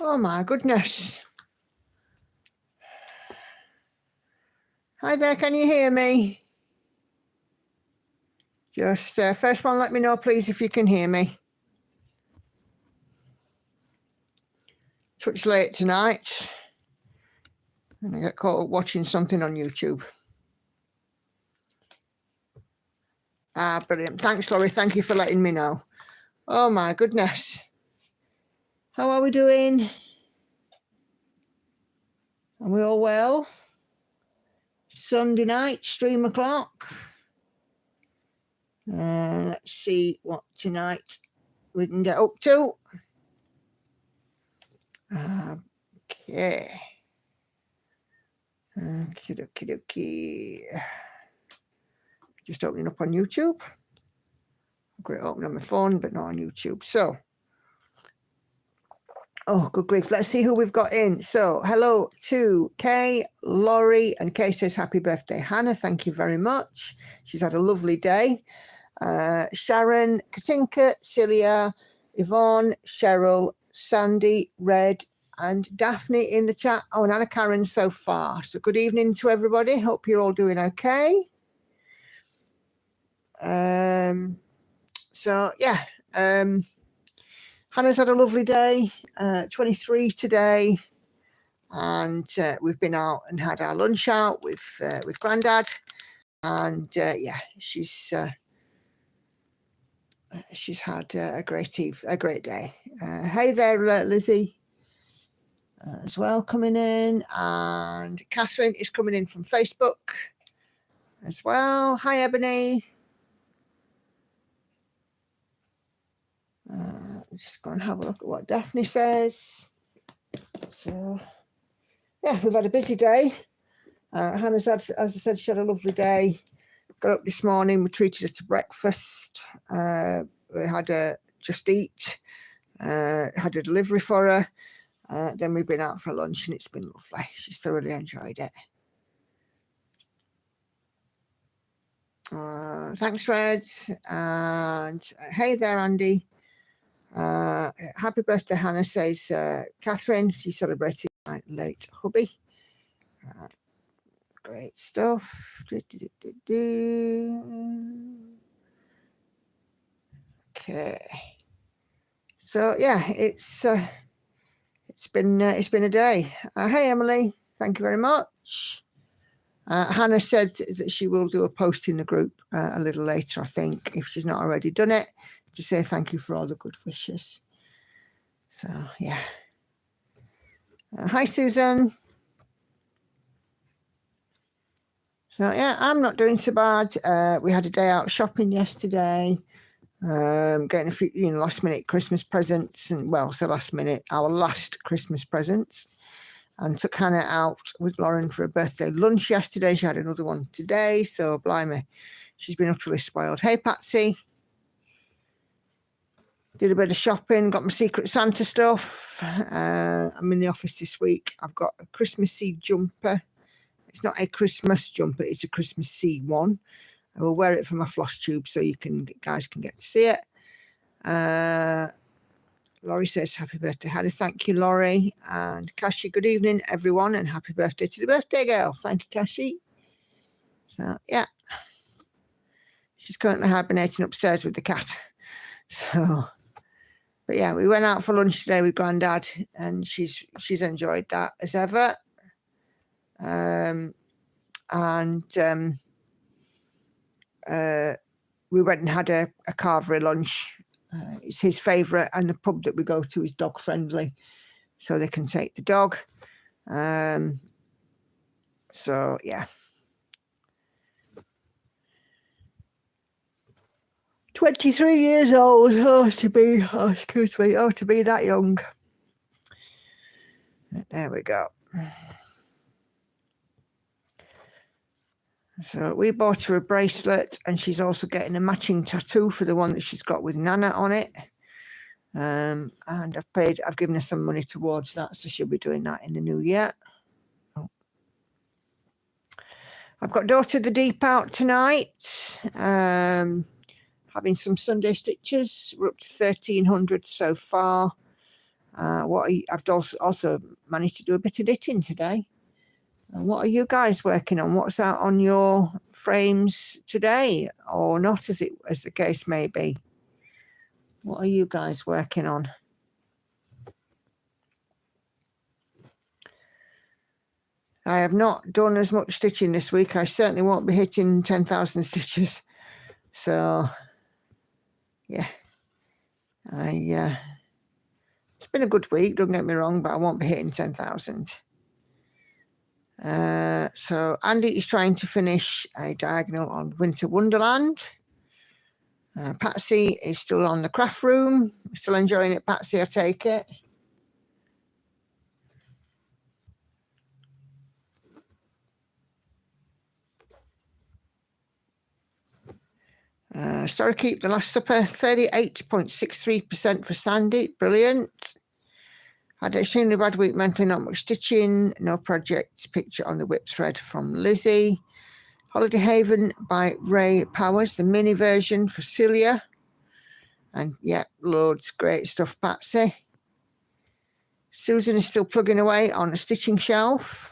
Oh my goodness. Hi there, can you hear me? Just first one, let me know please if you can hear me. Touch late tonight. And I get caught up watching something on YouTube. Brilliant. Thanks, Laurie. Thank you for letting me know. Oh my goodness. How are we doing? Are we all well? Sunday night, stream o'clock. Let's see what tonight we can get up to. Okay. Okie dokie. Just opening up on YouTube. I've got it open on my phone, but not on YouTube. So, oh, good grief. Let's see who we've got in. So, hello to Kay, Laurie, and Kay says, happy birthday, Hannah. Thank you very much. She's had a lovely day. Sharon, Katinka, Celia, Yvonne, Cheryl, Sandy, Red, and Daphne in the chat. Oh, and Anna Karen so far. So, good evening to everybody. Hope you're all doing okay. So, yeah. Hannah's had a lovely day, 23 today, and we've been out and had our lunch out with Grandad, and yeah, she's had a great day. Hey there, Lizzie, as well coming in, and Catherine is coming in from Facebook as well. Hi, Ebony. Just go and have a look at what Daphne says. So, yeah, we've had a busy day. Hannah's had, as I said, she had a lovely day. Got up this morning, we treated her to breakfast. We had a Just Eat, had a delivery for her. Then we've been out for lunch and it's been lovely. She's thoroughly enjoyed it. Thanks, Red. And hey there, Andy. Happy birthday, Hannah, says Catherine. She celebrated my late hubby. Great stuff. Okay. So yeah, it's been a day. Hey Emily, thank you very much. Hannah said that she will do a post in the group a little later, I think, if she's not already done it, to say thank you for all the good wishes. So, yeah. Hi, Susan. So, yeah, I'm not doing so bad. We had a day out shopping yesterday, getting a few, last-minute Christmas presents, and, well, so last-minute, our last Christmas presents, and took Hannah out with Lauren for a birthday lunch yesterday. She had another one today, so blimey, she's been utterly spoiled. Hey, Patsy. Did a bit of shopping, got my Secret Santa stuff. I'm in the office this week. I've got a Christmassy jumper. It's not a Christmas jumper, it's a Christmassy one. I will wear it for my floss tube so guys can get to see it. Laurie says, happy birthday, Hannah. Thank you, Laurie. And Kashi, good evening, everyone, and happy birthday to the birthday girl. Thank you, Kashi. So, yeah. She's currently hibernating upstairs with the cat. So... But yeah, we went out for lunch today with Grandad, and she's enjoyed that as ever. We went and had a carvery lunch. It's his favourite, and the pub that we go to is dog friendly, so they can take the dog. So yeah. 23 years old, to be that young. There we go. So we bought her a bracelet, and she's also getting a matching tattoo for the one that she's got with Nana on it. And I've given her some money towards that, so she'll be doing that in the new year. Oh. I've got Daughter of the Deep out tonight. Having some Sunday stitches. We're up to 1,300 so far. I've also managed to do a bit of knitting today. What are you guys working on? What's out on your frames today, or not, as the case may be? What are you guys working on? I have not done as much stitching this week. I certainly won't be hitting 10,000 stitches. So, yeah. It's been a good week, don't get me wrong, but I won't be hitting 10,000. So Andy is trying to finish a diagonal on Winter Wonderland. Patsy is still on the craft room. Still enjoying it, Patsy, I take it. Story Keep, The Last Supper, 38.63% for Sandy. Brilliant. Had an extremely bad week mentally, not much stitching. No projects. Picture on the whip thread from Lizzie. Holiday Haven by Ray Powers, the mini version for Celia. And yeah, loads. Great stuff, Patsy. Susan is still plugging away on a stitching shelf.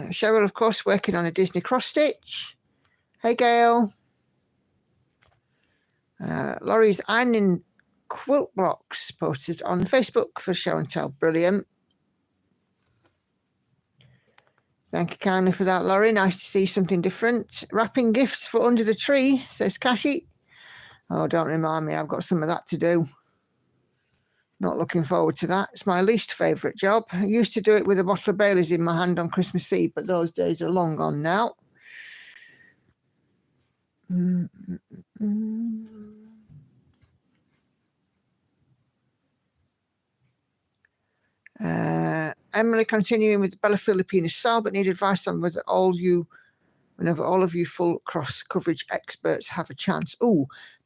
Cheryl, of course, working on a Disney cross stitch. Hey, Gail. Laurie's ironing quilt blocks posted on Facebook for show and tell. Brilliant. Thank you kindly for that, Laurie. Nice to see something different. Wrapping gifts for under the tree, says Kashi. Oh, don't remind me. I've got some of that to do. Not looking forward to that. It's my least favourite job. I used to do it with a bottle of Baileys in my hand on Christmas Eve, but those days are long gone now. Emily continuing with Bella Filipina Sal, but need advice on whether whenever all of you full cross coverage experts have a chance.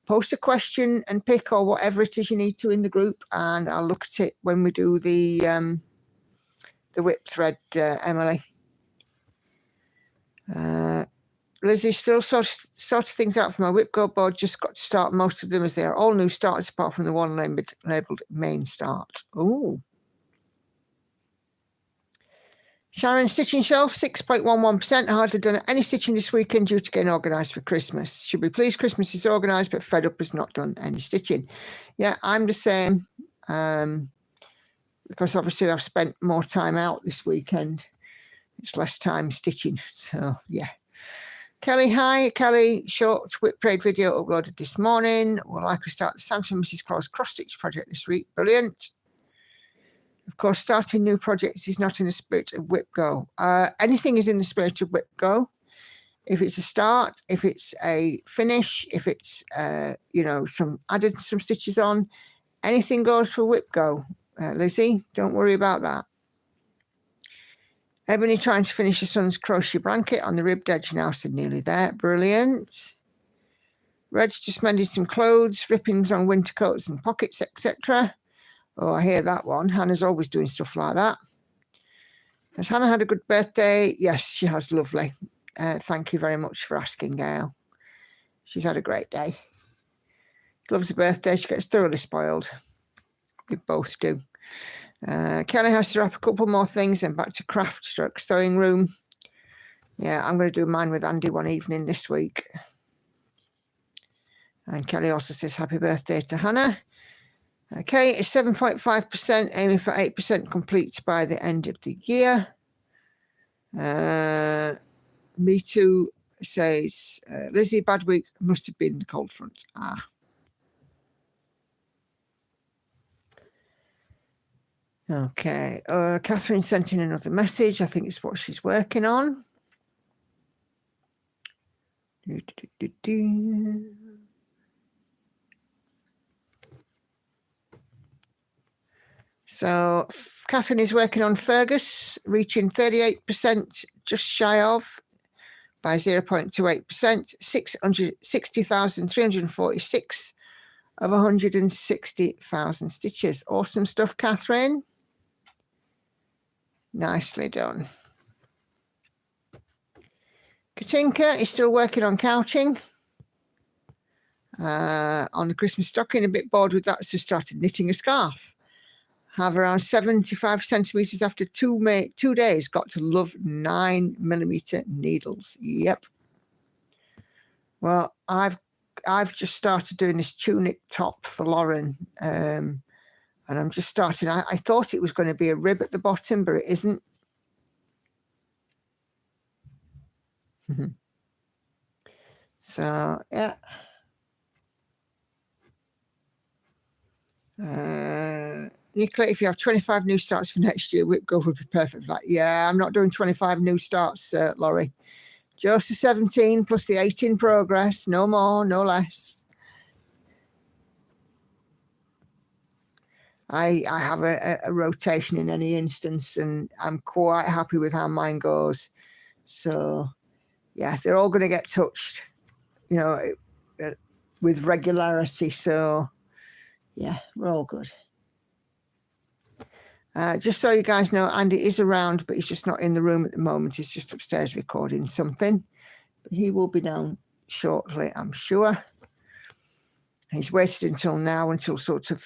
Post a question and pick or whatever it is you need to in the group, and I'll look at it when we do the whip thread, Emily. Lizzie still sorting things out for my whip go board. Just got to start most of them as they are all new starters apart from the one labelled main start. Sharon, stitching shelf, 6.11%. Hardly done any stitching this weekend due to getting organised for Christmas. Should be pleased Christmas is organised, but fed up has not done any stitching. Yeah, I'm the same. Because obviously I've spent more time out this weekend. It's less time stitching. So, yeah. Kelly, hi. Kelly, short whip braid video uploaded this morning. We'll likely start the Santa and Mrs. Claus cross-stitch project this week. Brilliant. Of course, starting new projects is not in the spirit of whip go. Anything is in the spirit of whip go. If it's a start, if it's a finish, if it's added some stitches on, anything goes for whip go. Lizzie, don't worry about that. Ebony trying to finish her son's crochet blanket on the ribbed edge now, so nearly there. Brilliant. Red's just mending some clothes, rippings on winter coats and pockets, etc. Oh, I hear that one. Hannah's always doing stuff like that. Has Hannah had a good birthday? Yes, she has. Lovely. Thank you very much for asking, Gail. She's had a great day. Loves her birthday. She gets thoroughly spoiled. We both do. Kelly has to wrap a couple more things and back to craft / sewing room. Yeah, I'm going to do mine with Andy one evening this week. And Kelly also says happy birthday to Hannah. Okay, it's 7.5%, aiming for 8% complete by the end of the year. Me Too says, Lizzie, bad week, must have been the cold front. Okay, Catherine sent in another message. I think it's what she's working on. So Catherine is working on Fergus, reaching 38%, just shy of, by 0.28%, 60,346 of 160,000 stitches. Awesome stuff, Catherine. Nicely done. Katinka is still working on couching. On the Christmas stocking, a bit bored with that, so started knitting a scarf. Have around 75 centimeters after 2 days. Got to love 9mm needles. Yep. Well, I've just started doing this tunic top for Lauren, and I'm just starting. I thought it was going to be a rib at the bottom, but it isn't. So yeah. Nicola, if you have 25 new starts for next year, WhipGo would be perfect for that. Yeah, I'm not doing 25 new starts, Laurie. Just the 17 plus the 8 in progress. No more, no less. I have a rotation in any instance, and I'm quite happy with how mine goes. So, yeah, they're all going to get touched, you know, with regularity. So, yeah, we're all good. Just so you guys know, Andy is around, but he's just not in the room at the moment. He's just upstairs recording something. But he will be down shortly, I'm sure. He's waited until now, until sort of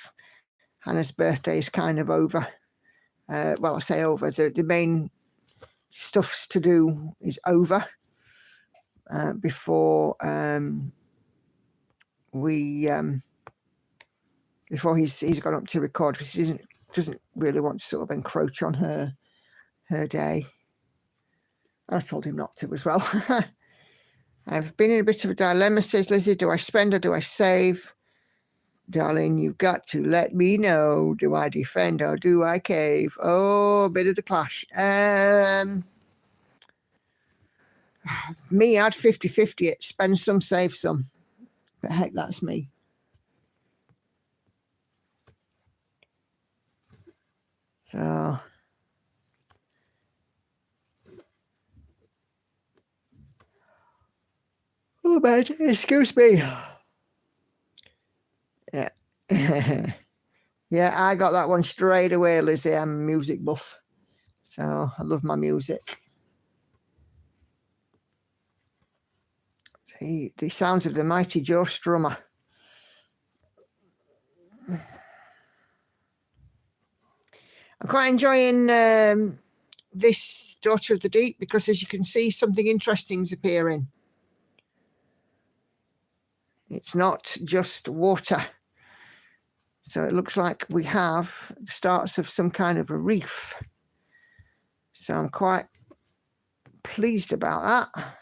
Hannah's birthday is kind of over. Well, I say over. The main stuffs to do is over before before he's gone up to record, because he doesn't really want to sort of encroach on her day. I told him not to as well. I've been in a bit of a dilemma, says Lizzie. Do I spend or do I save? Darling, you've got to let me know. Do I defend or do I cave? Oh, a bit of the clash. Me, I'd 50-50 it. Spend some, save some. But heck, that's me. So... oh, man, excuse me. Yeah. Yeah, I got that one straight away, Lizzie. I'm a music buff. So I love my music. The sounds of the mighty Joe Strummer. I'm quite enjoying this Daughter of the Deep, because as you can see, something interesting is appearing. It's not just water. So it looks like we have the starts of some kind of a reef. So I'm quite pleased about that.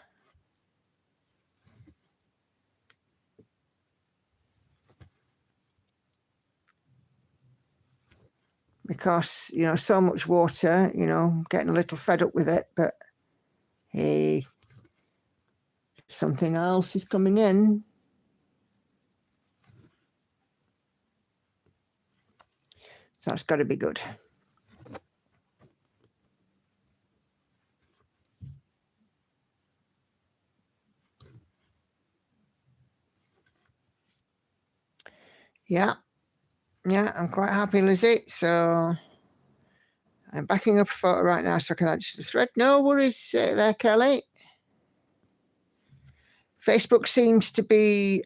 Because, you know, so much water, you know, getting a little fed up with it. But hey, something else is coming in. So that's got to be good. Yeah, I'm quite happy, Lizzie. So I'm backing up a photo right now so I can add to the thread. No worries there, Kelly. Facebook seems to be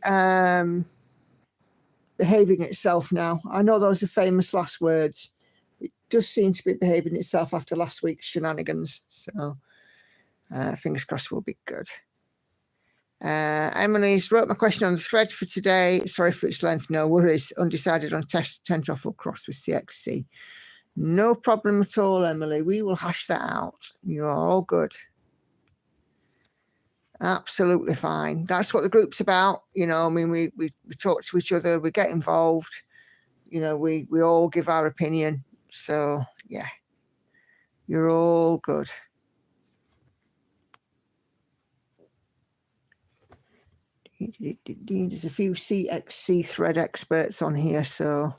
behaving itself now. I know those are famous last words. It does seem to be behaving itself after last week's shenanigans. So fingers crossed we'll be good. Emily's wrote my question on the thread for today. Sorry for its length. No worries. Undecided on tent off or cross with CXC. No problem at all, Emily. We will hash that out. You're all good. Absolutely fine. That's what the group's about. You know, I mean, we talk to each other, we get involved. You know, we all give our opinion. So, yeah, you're all good. There's a few CXC thread experts on here, so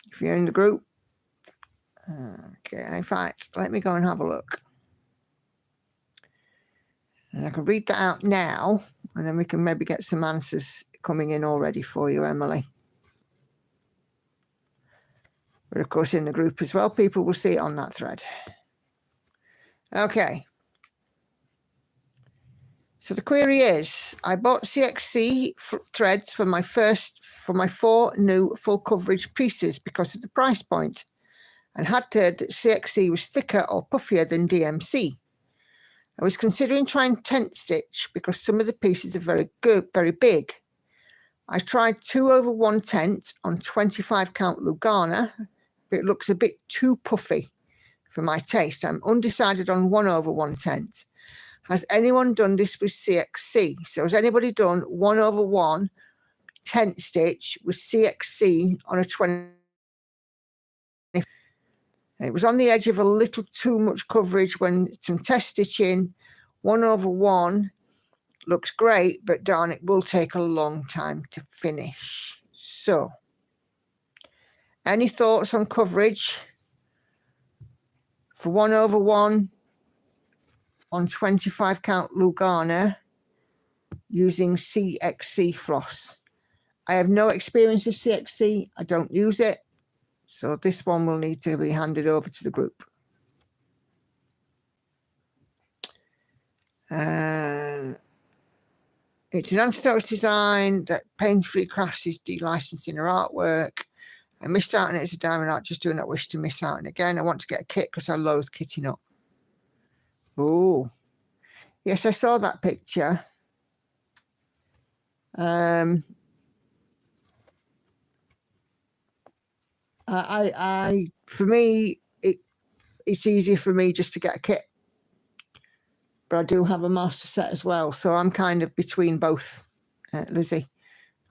if you're in the group, okay, in fact, let me go and have a look. And I can read that out now, and then we can maybe get some answers coming in already for you, Emily. But of course, in the group as well, people will see it on that thread. Okay. So the query is, I bought CXC threads for my 4 new full coverage pieces because of the price point, and had heard that CXC was thicker or puffier than DMC. I was considering trying tent stitch because some of the pieces are very good, very big. I tried 2/1 tent on 25 count Lugana, but it looks a bit too puffy for my taste. I'm undecided on 1/1 tent. Has anyone done this with CXC? So has anybody done 1/1 tent stitch with CXC on a 20? It was on the edge of a little too much coverage when some test stitching. 1/1 looks great, but darn, it will take a long time to finish. So, any thoughts on coverage for 1/1 on 25 count Lugana using CXC floss? I have no experience of CXC. I don't use it. So this one will need to be handed over to the group. It's an unorthodox design that Pain-Free Crafts is delicensing her artwork. I missed out on it as a diamond art, just do not wish to miss out. And again, I want to get a kit because I loathe kitting up. Oh, yes, I saw that picture. For me, it's easier for me just to get a kit, but I do have a master set as well, so I'm kind of between both, Lizzie.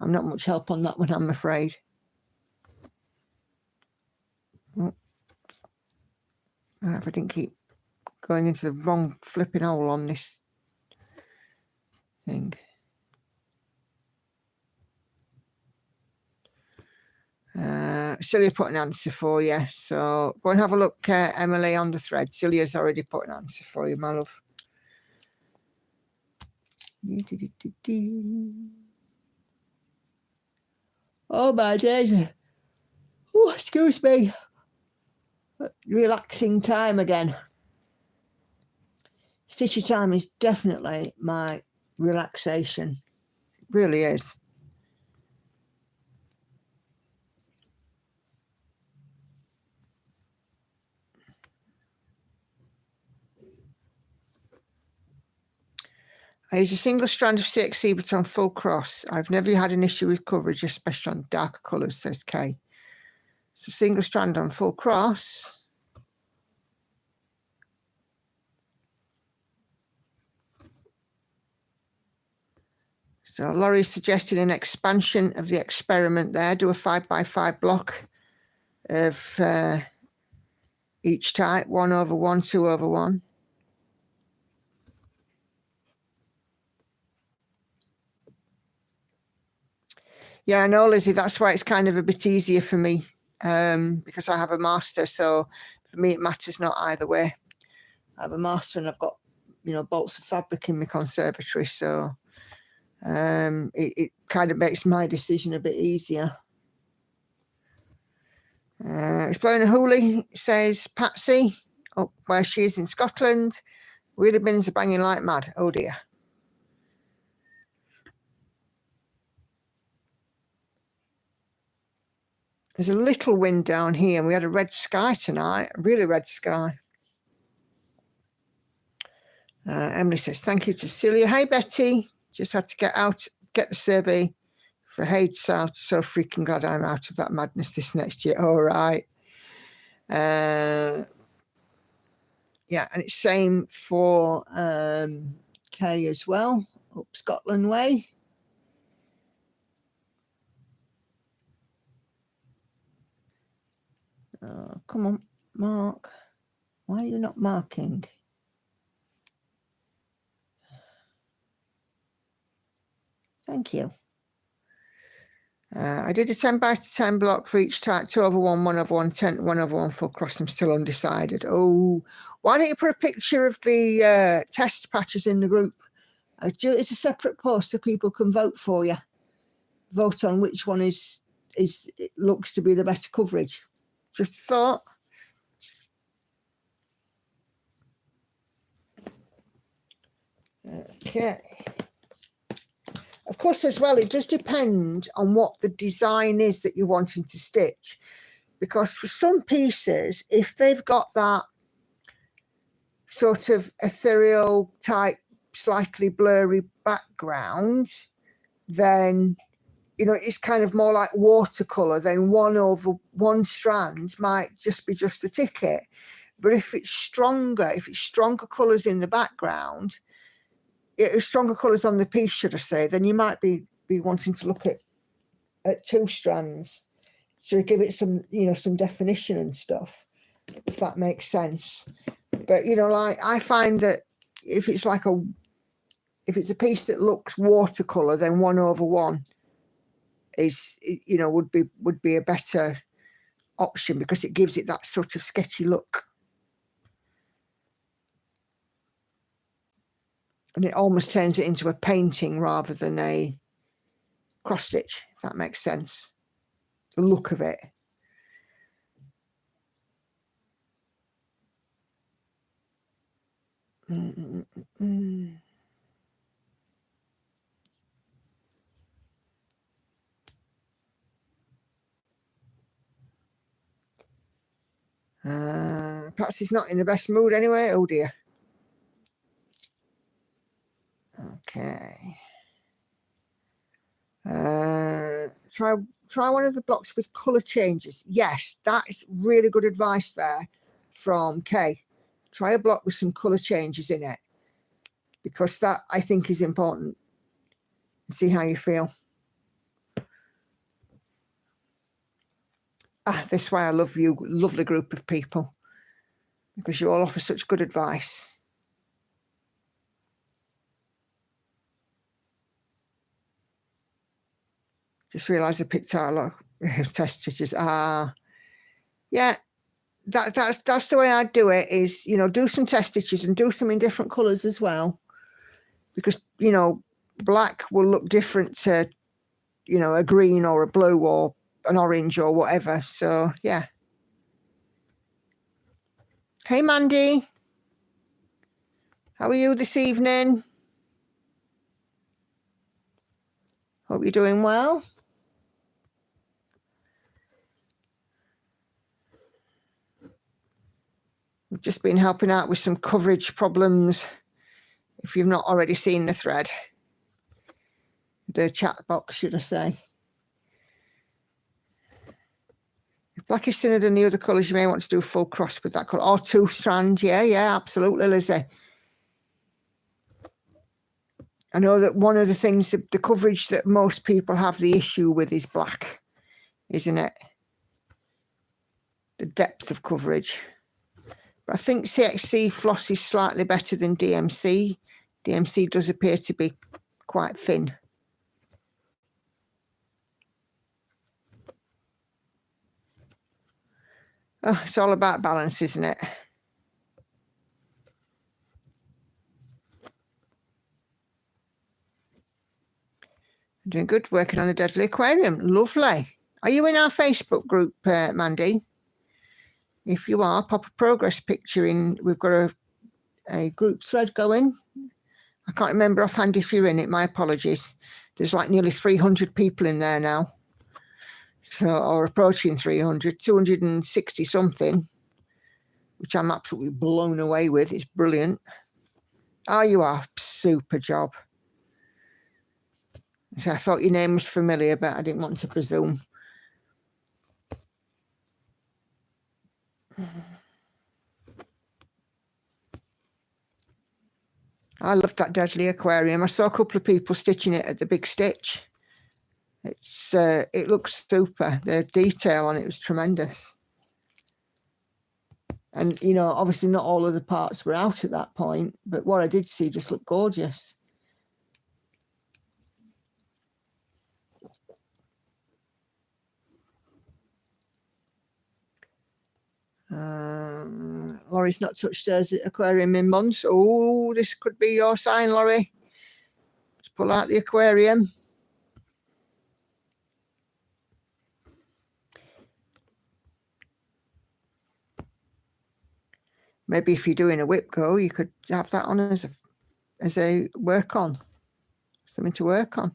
I'm not much help on that one, I'm afraid. Oh. If I didn't keep going into the wrong flipping hole on this thing. Celia put an answer for you, so go and have a look, Emily, on the thread. Celia's already put an answer for you, my love. Oh my days. Oh, excuse me. Relaxing time again. Stitchy time is definitely my relaxation. It really is. I use a single strand of CXC but on full cross. I've never had an issue with coverage, especially on darker colours, says Kay. So single strand on full cross. So Laurie's suggesting an expansion of the experiment there. Do a 5x5 block of each type, 1/1, 2/1. Yeah, I know, Lizzie, that's why it's kind of a bit easier for me, because I have a master. So for me, it matters not either way. I have a master and I've got, bolts of fabric in my conservatory. So it kind of makes my decision a bit easier. Exploring a Hooley says, Patsy, up where she is in Scotland, wheelie bins are banging like mad. Oh dear. There's a little wind down here, and we had a red sky tonight, a really red sky. Emily says, thank you to Celia. Hey, Betty, just had to get the survey for Hades South. So freaking glad I'm out of that madness this next year. All right. Yeah, and it's same for Kay as well, up Scotland way. Come on, Mark. Why are you not marking? Thank you. I did a 10x10 block for each type, 2/1, 1/1, 10, 1/1 full cross. I'm still undecided. Oh, why don't you put a picture of the test patches in the group? It's a separate post so people can vote for you. Vote on which one it looks to be the better coverage. Just a thought. Okay. Of course, as well, it does depend on what the design is that you're wanting to stitch. Because for some pieces, if they've got that sort of ethereal type, slightly blurry background, then, you know, it's kind of more like watercolor. Then 1/1 strand might just be just a ticket. But if it's stronger colors in the background, stronger colors on the piece, should I say, then you might be wanting to look at 2 strands to give it some, you know, some definition and stuff, if that makes sense. But, you know, like I find that if it's a piece that looks watercolor, then 1/1 is, you know, would be a better option, because it gives it that sort of sketchy look. And it almost turns it into a painting rather than a cross stitch, if that makes sense. The look of it. Perhaps he's not in the best mood anyway. Oh dear. Okay. Try one of the blocks with colour changes. Yes, that is really good advice there from Kay. Try a block with some colour changes in it, because that, I think, is important. See how you feel. This is why I love you, lovely group of people, because you all offer such good advice. Just realised I picked out a lot of test stitches. Yeah, that's the way I'd do it, is, you know, do some test stitches and do some in different colours as well, because, you know, black will look different to, you know, a green or a blue or an orange or whatever. So yeah. Hey Mandy, how are you this evening? Hope you're doing well. We've just been helping out with some coverage problems, if you've not already seen the thread, the chat box, should I say. If black is thinner than the other colours, you may want to do a full cross with that colour, or 2 strands. Yeah, absolutely, Lizzie. I know that one of the things, the coverage that most people have the issue with is black, isn't it? The depth of coverage. But I think CXC floss is slightly better than DMC. DMC does appear to be quite thin. Oh, it's all about balance, isn't it? Doing good, working on the Deadly Aquarium. Lovely. Are you in our Facebook group, Mandy? If you are, pop a progress picture in. We've got a group thread going. I can't remember offhand if you're in it. My apologies. There's like nearly 300 people in there now. So, or approaching 300, 260 something, which I'm absolutely blown away with. It's brilliant. Oh, you are. Super job. So I thought your name was familiar, but I didn't want to presume. I love that Deadly Aquarium. I saw a couple of people stitching it at the Big Stitch. It looks super. The detail on it was tremendous. And, you know, obviously not all of the parts were out at that point, but what I did see just looked gorgeous. Laurie's not touched hers aquarium in months. Oh, this could be your sign, Laurie. Let's pull out the aquarium. Maybe if you're doing a whip go, you could have that on as a a work on, something to work on.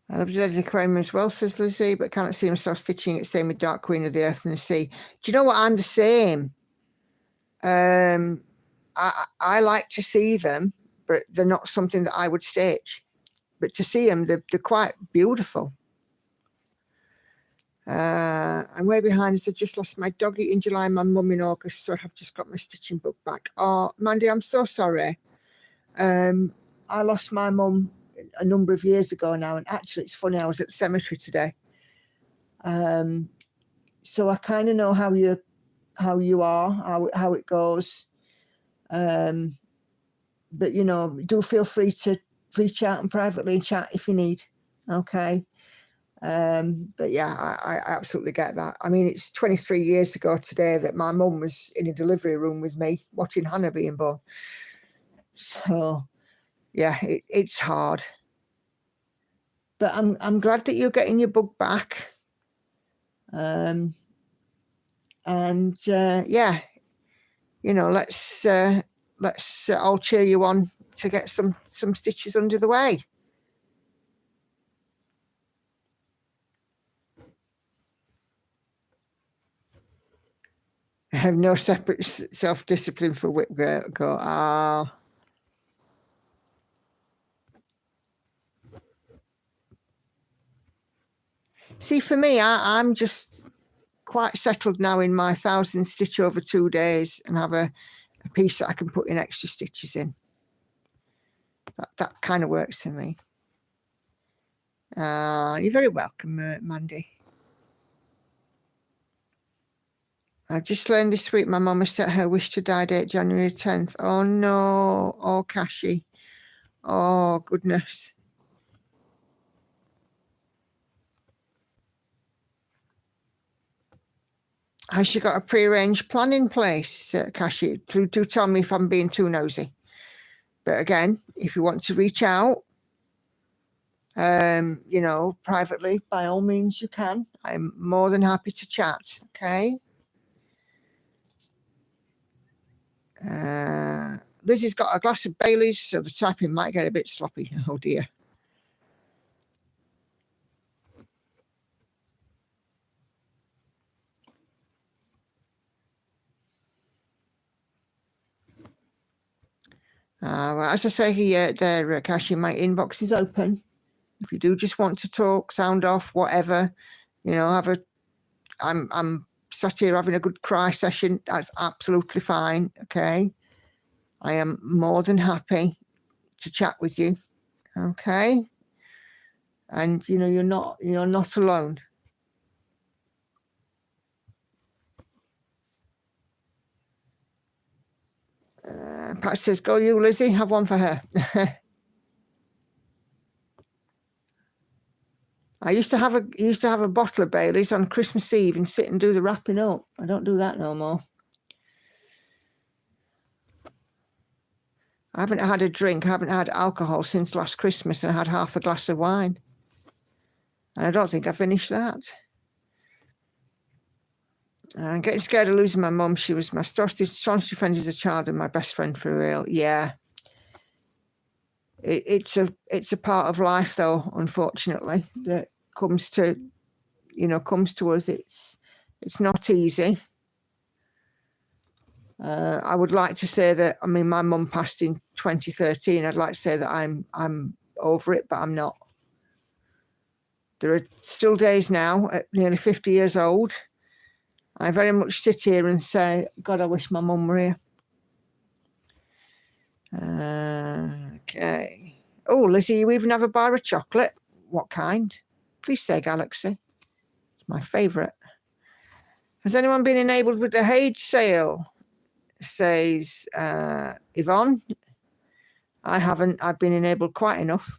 I love the aquarium as well, says Lizzie, but can't see myself stitching it. Same with Dark Queen of the Earth and the Sea. Do you know what? I'm the same. I like to see them, but they're not something that I would stitch. But to see them, they're quite beautiful. I'm way behind. I just lost my doggy in July, my mum in August, so I have just got my stitching book back. Oh, Mandy, I'm so sorry. I lost my mum a number of years ago now, and actually it's funny, I was at the cemetery today. So I kind of know how you are, how it goes. But you know, do feel free to reach out and privately chat if you need. Okay. But yeah, I absolutely get that. I mean, it's 23 years ago today that my mum was in a delivery room with me watching Hannah being born. So yeah, it's hard. But I'm glad that you're getting your book back. And yeah, you know, let's all cheer you on to get some stitches under the way. I have no separate self-discipline for whip go. Ah. See, for me, I'm just quite settled now in my 1,000 stitch over 2 days and have a piece that I can put in extra stitches in. That kind of works for me. You're very welcome, Mandy. I've just learned this week my mum has set her wish to die date January 10th. Oh no. Oh, Cashy. Oh, goodness. Has she got a prearranged plan in place, Cashy? Do tell me if I'm being too nosy. But again, if you want to reach out, you know, privately, by all means you can. I'm more than happy to chat, okay? Lizzie's got a glass of Bailey's, so the typing might get a bit sloppy. Oh dear. Well, as I say here, there, Cashy, my inbox is open. If you do just want to talk, sound off, whatever, you know, I'm sat here having a good cry session. That's absolutely fine. Okay. I am more than happy to chat with you. Okay. And you know, you're not alone. Pat says, go you, Lizzie, have one for her. I used to have a bottle of Bailey's on Christmas Eve and sit and do the wrapping up. I don't do that no more. I haven't had a drink, I haven't had alcohol since last Christmas, and I had half a glass of wine. And I don't think I finished that. I'm getting scared of losing my mum. She was my staunch friend as a child and my best friend for real. Yeah. It's a part of life though, unfortunately, that comes to us. It's not easy. I would like to say that, I mean, my mum passed in 2013. I'd like to say that I'm over it, but I'm not. There are still days now at nearly 50 years old. I very much sit here and say, God, I wish my mum were here. Okay. Oh, Lizzie, you even have a bar of chocolate? What kind? Please say Galaxy. It's my favourite. Has anyone been enabled with the Hage sale? Says Yvonne. I haven't. I've been enabled quite enough.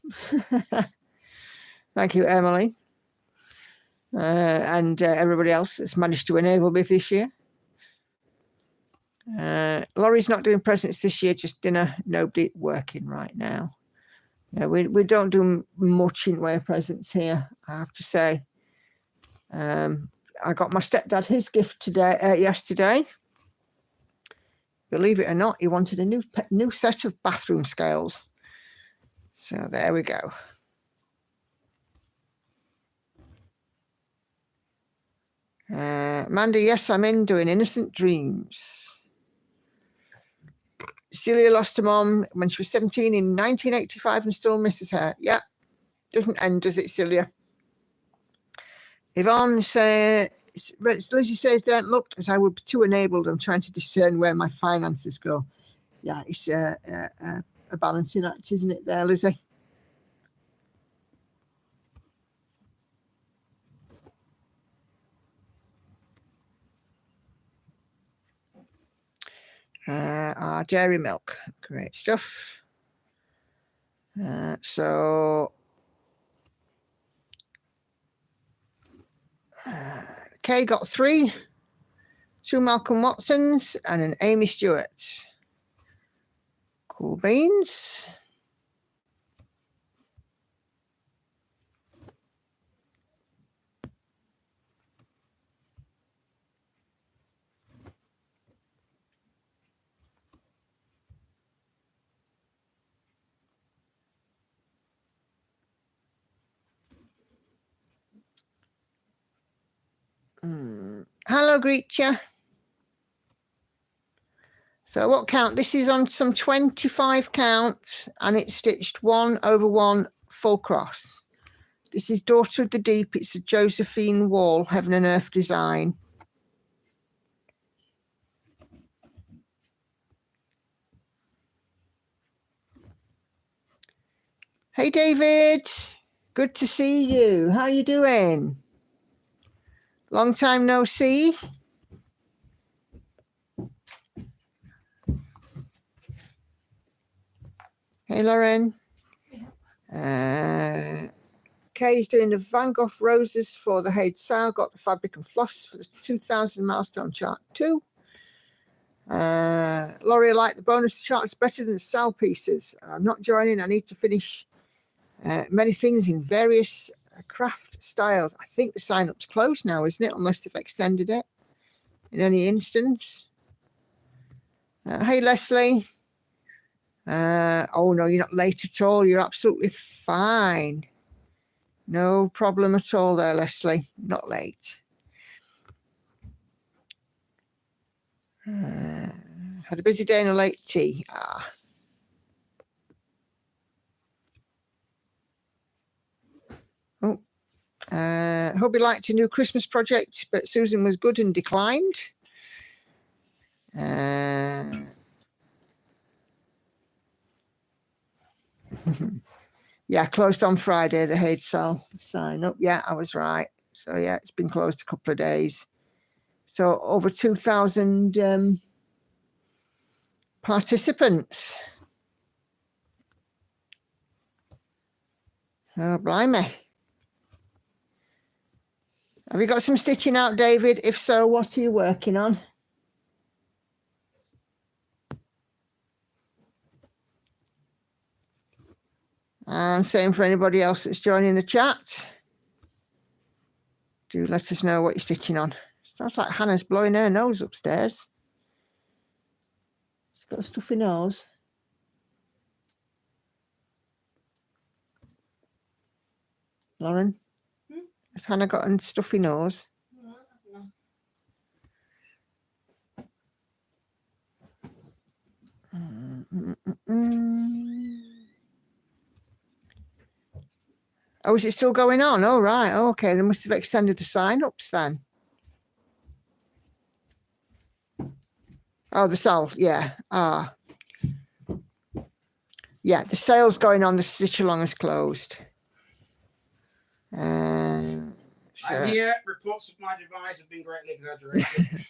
Thank you, Emily. And everybody else that's managed to enable me this year. Laurie's not doing presents this year, just dinner. Nobody working right now. Yeah, we don't do much in way of presents here, I have to say. I got my stepdad his gift yesterday. Believe it or not, he wanted a new set of bathroom scales. So there we go. Mandy, yes, I'm in doing Innocent Dreams. Celia lost her mom when she was 17 in 1985 and still misses her. Yeah, doesn't end, does it, Celia? Yvonne says, Lizzie says, don't look, as I would be too enabled. I'm trying to discern where my finances go. Yeah, it's a balancing act, isn't it there, Lizzie? Our dairy milk, great stuff. So Kay got 3, 2 Malcolm Watsons and an Amy Stewart. Cool beans. Hello, Greetja. So what count? This is on some 25 counts and it's stitched 1 over 1 full cross. This is Daughter of the Deep. It's a Josephine Wall, Heaven and Earth design. Hey, David. Good to see you. How you doing? Long time no see. Hey, Lauren. Kay's doing the Van Gogh roses for the Haid Sale. Got the fabric and floss for the 2000 milestone chart too. Laurie, I like the bonus charts better than the sale pieces. I'm not joining. I need to finish many things in various craft styles. I think the sign-up's closed now, isn't it? Unless they've extended it in any instance. Hey, Leslie. Oh, no, you're not late at all. You're absolutely fine. No problem at all there, Leslie. Not late. Had a busy day and a late tea. Hope you liked your new Christmas project, but Susan was good and declined. Yeah, closed on Friday, the Haid Sale sign up. Yeah, I was right. So yeah, it's been closed a couple of days. So over 2,000 participants. Oh, blimey. Have you got some stitching out, David? If so, what are you working on? And same for anybody else that's joining the chat. Do let us know what you're stitching on. Sounds like Hannah's blowing her nose upstairs. She's got a stuffy nose. Lauren? Has Hannah got a stuffy nose? Oh, is it still going on? Oh, right. Okay, they must have extended the sign-ups then. Oh, the sale, yeah. Yeah, the sale's going on. The stitch along is closed. I hear reports of my demise have been greatly exaggerated.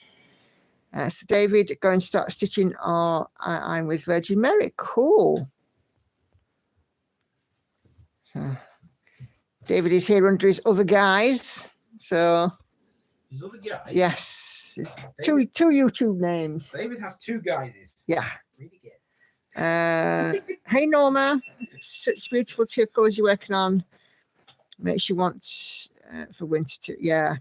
So David, go and start stitching. I'm with Virgin Mary. Cool. So David is here under his other guise. So His other guy? Yes. It's two YouTube names. David has 2 guises. Yeah. Really good. Hey Norma, such beautiful teal colours you're working on. Makes you want for winter too. Yeah.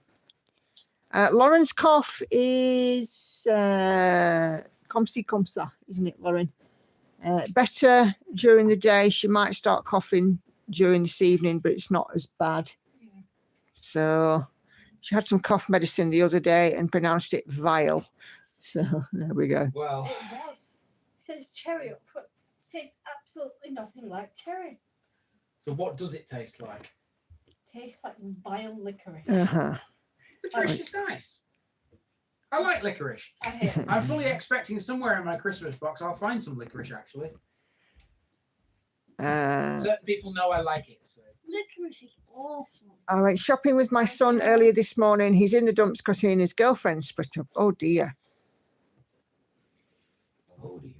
Lauren's cough is comme ça, isn't it, Lauren? Better during the day. She might start coughing during this evening, but it's not as bad. Yeah. So she had some cough medicine the other day and pronounced it vile. So there we go. Well, it was. It says cherry up front. It tastes absolutely nothing like cherry. So what does it taste like? It tastes like vile licorice. Licorice is nice. I like licorice. I hate it. I'm fully expecting somewhere in my Christmas box I'll find some licorice actually. Certain people know I like it. So. Licorice is awful. I went shopping with my son earlier this morning. He's in the dumps because he and his girlfriend split up. Oh dear. Oh dear.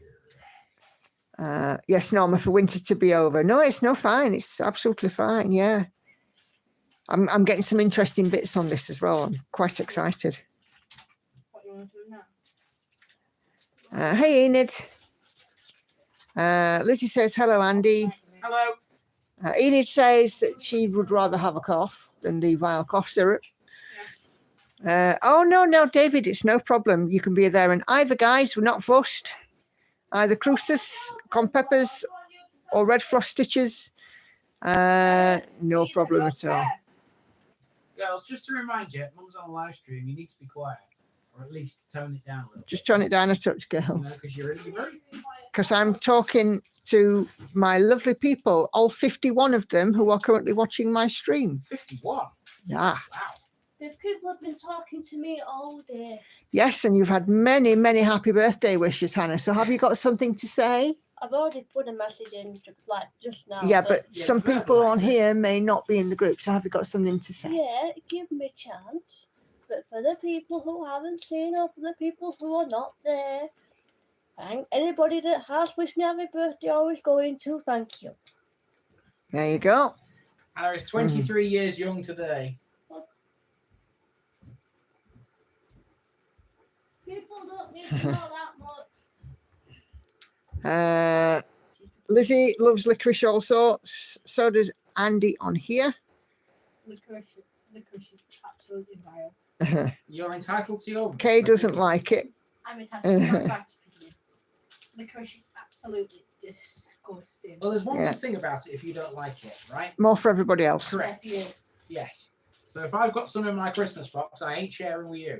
Yes, Norma, for winter to be over. No, it's no fine. It's absolutely fine. Yeah. I'm getting some interesting bits on this as well. I'm quite excited. What do you want to do now? Hey, Enid. Lizzie says, hello, Andy. Hello. Enid says that she would rather have a cough than the vile cough syrup. Yeah. Oh, no, David, it's no problem. You can be there. And either, guys, we're not fussed. Either Crucis, con peppers, or red floss stitches. No problem at all. Girls, just to remind you, Mum's on a live stream. You need to be quiet. Or at least tone it down a little. Just tone it down a touch, girl. No, because you're really rude. Because I'm talking to my lovely people, all 51 of them who are currently watching my stream. 51? Yeah. Wow. The people have been talking to me all day. Yes, and you've had many, many happy birthday wishes, Hannah. So have you got something to say? I've already put a message in just now. Yeah, but some people on here may not be in the group. So have you got something to say? Yeah, give me a chance. But for the people who haven't seen or for the people who are not there, thank anybody that has wished me happy birthday or is going to, thank you. There you go. Anna is 23 years young today. People don't need to know that much. Lizzie loves licorice also. So does Andy on here. Licorice is absolutely vile. You're entitled to your... Kay doesn't like it. I'm entitled to my right opinion. Licorice is absolutely disgusting. Well, there's one good thing about it if you don't like it, right? More for everybody else. Correct. Yes. So if I've got some in my Christmas box, I ain't sharing with you.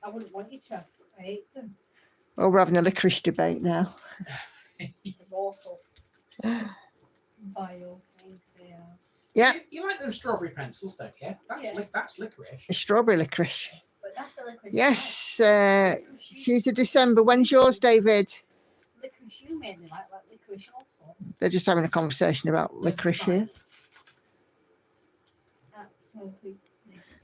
I wouldn't want you to. I hate them. Oh, we're having a licorice debate now. They're awful. Vile things they are. Yeah. You like them strawberry pencils, don't you? That's licorice. It's strawberry licorice. But that's the licorice. Yes. She's a December. When's yours, David? Licorice you made me like licorice also. They're just having a conversation about licorice here. Absolutely.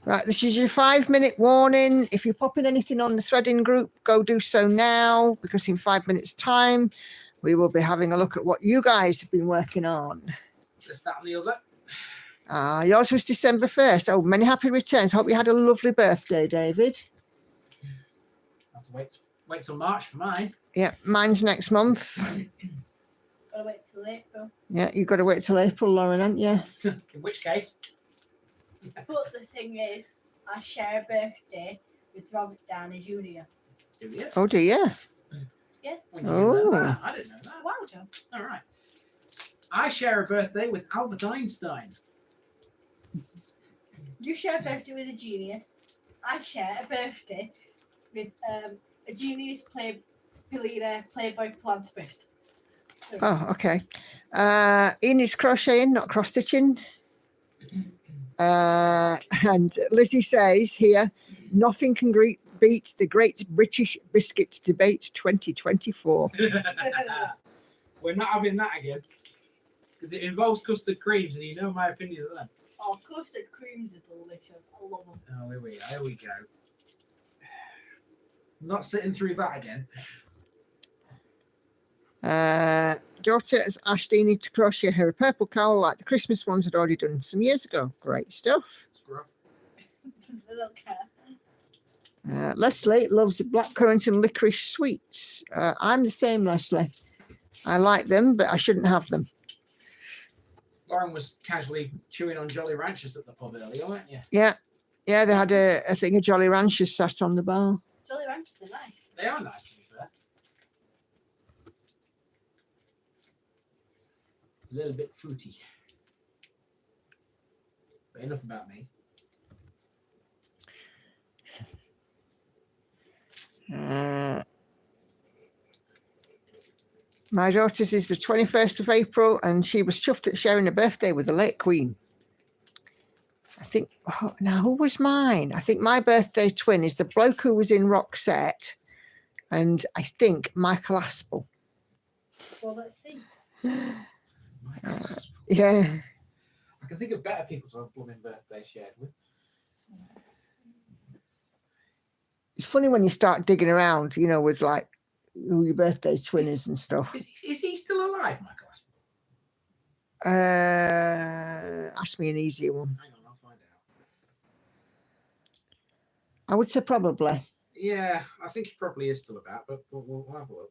Right, this is your 5-minute warning. If you're popping anything on the threading group, go do so now, because in 5 minutes' time, we will be having a look at what you guys have been working on. This, that, and the other. Yours was December 1st. Oh, many happy returns. Hope you had a lovely birthday, David. Have to wait till March for mine. Yeah, mine's next month. Gotta wait till April. Yeah, you've got to wait till April, Lauren, haven't you? In which case... But the thing is, I share a birthday with Robert Downey Jr. Do you? Oh, do you? Yeah. When did you know that? I didn't know that. Wow, John. All right. I share a birthday with Albert Einstein. You share a birthday with a genius. I share a birthday with a genius billionaire playboy philanthropist. So, Oh, okay. Ian is crocheting, not cross-stitching. And Lizzie says here, nothing can beat the Great British Biscuit Debate 2024. We're not having that again. Because it involves custard creams, and you know my opinion of them. Oh, custard creams are delicious. I love them. Oh, here we go. I'm not sitting through that again. Daughter has asked Enid to crochet her a purple cowl like the Christmas ones had already done some years ago. Great stuff. Scruff. I don't care. Leslie loves blackcurrant and licorice sweets. I'm the same, Leslie. I like them, but I shouldn't have them. Lauren was casually chewing on Jolly Ranchers at the pub earlier, weren't you? Yeah. Yeah, they had a thing of Jolly Ranchers sat on the bar. Jolly Ranchers are nice. They are nice, to be fair. A little bit fruity. But enough about me. My daughter's is the 21st of April, and she was chuffed at sharing a birthday with the late Queen. I think, now who was mine? I think my birthday twin is the bloke who was in Roxette, and I think Michael Aspel. Well, let's see. Yeah. I can think of better people to have blooming birthday shared with. It's funny when you start digging around, you know, with like who your birthday twin is and stuff. Is he still alive, Michael Aspel? Ask me an easier one. Hang on, I'll find out. I would say probably. Yeah, I think he probably is still about, but we'll have a look.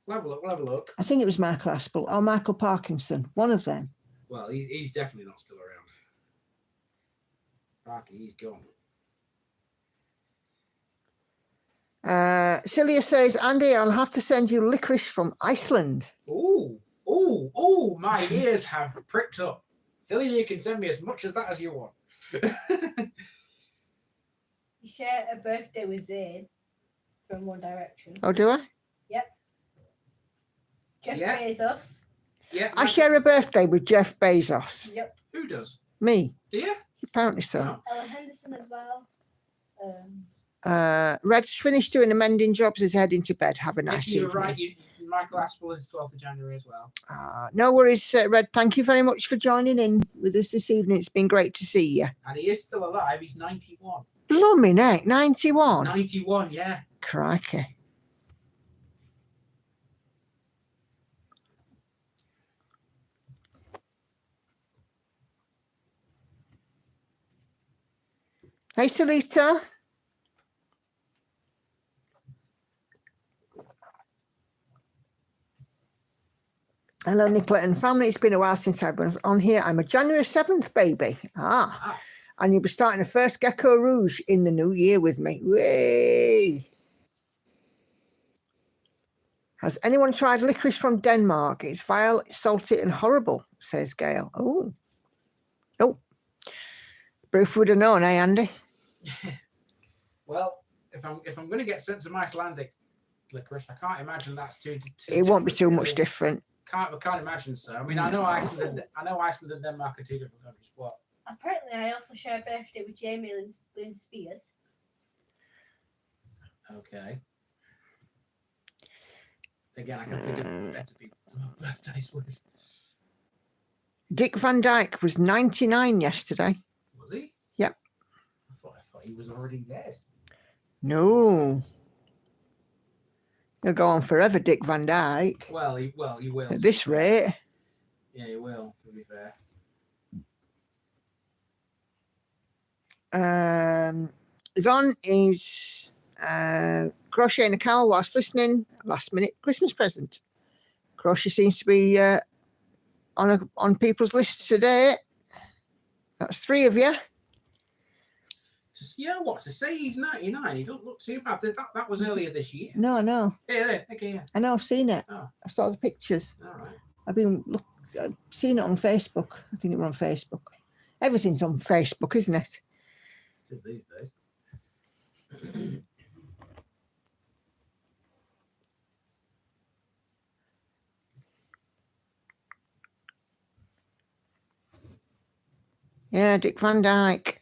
We'll have a look. I think it was Michael Aspel or Michael Parkinson, one of them. Well, he's definitely not still around. Parky, he's gone. Celia says, Andy, I'll have to send you licorice from Iceland. Oh, my ears have pricked up. Celia, you can send me as much as that as you want. You share a birthday with Zayn from One Direction. Oh, do I? Yep. Jeff Yeah. Bezos. Yeah. I share a birthday with Jeff Bezos. Yep. Who does? Me. Do you? Apparently so. Oh. Ella Henderson as well. Red's finished doing amending jobs, is heading to bed. Have a nice Yes, you're evening. right. Michael Aspel is 12th of January as well. No worries, Red. Thank you very much for joining in with us this evening. It's been great to see you. And he is still alive. He's 91. Blooming heck, 91. 91, yeah. Crikey. Hey, Salita. Hello, Nicola and family. It's been a while since I was on here. I'm a January 7th baby. And you'll be starting a first Gecko Rouge in the new year with me. Way. Has anyone tried licorice from Denmark? It's vile, salty, and horrible, says Gail. Oh. Nope. Bruce would have known, eh, Andy? Well, if I'm going to get sent some Icelandic licorice, I can't imagine that's too It won't be different, too much different. I can't imagine so. I mean, I know Iceland and Denmark are two different countries. What? Apparently, I also share a birthday with Jamie Lynn Spears. Okay. Again, I can think of better people to have birthdays with. Dick Van Dyke was 99 yesterday. Was he? Yep. I thought he was already dead. No. He'll go on forever, Dick Van Dyke. Well, he will. At this rate. Yeah, he will, to be fair. Yvonne is crocheting a cowl whilst listening. Last minute Christmas present. Crochet seems to be on people's lists today. That's 3 of you. You know what? To say he's 99, he don't look too bad. That was earlier this year. No, I know. Yeah, okay, yeah. I know, I've seen it. Oh. I saw the pictures. All right. I've seen it on Facebook. I think it was on Facebook. Everything's on Facebook, isn't it? It is these days. Yeah, Dick Van Dyke.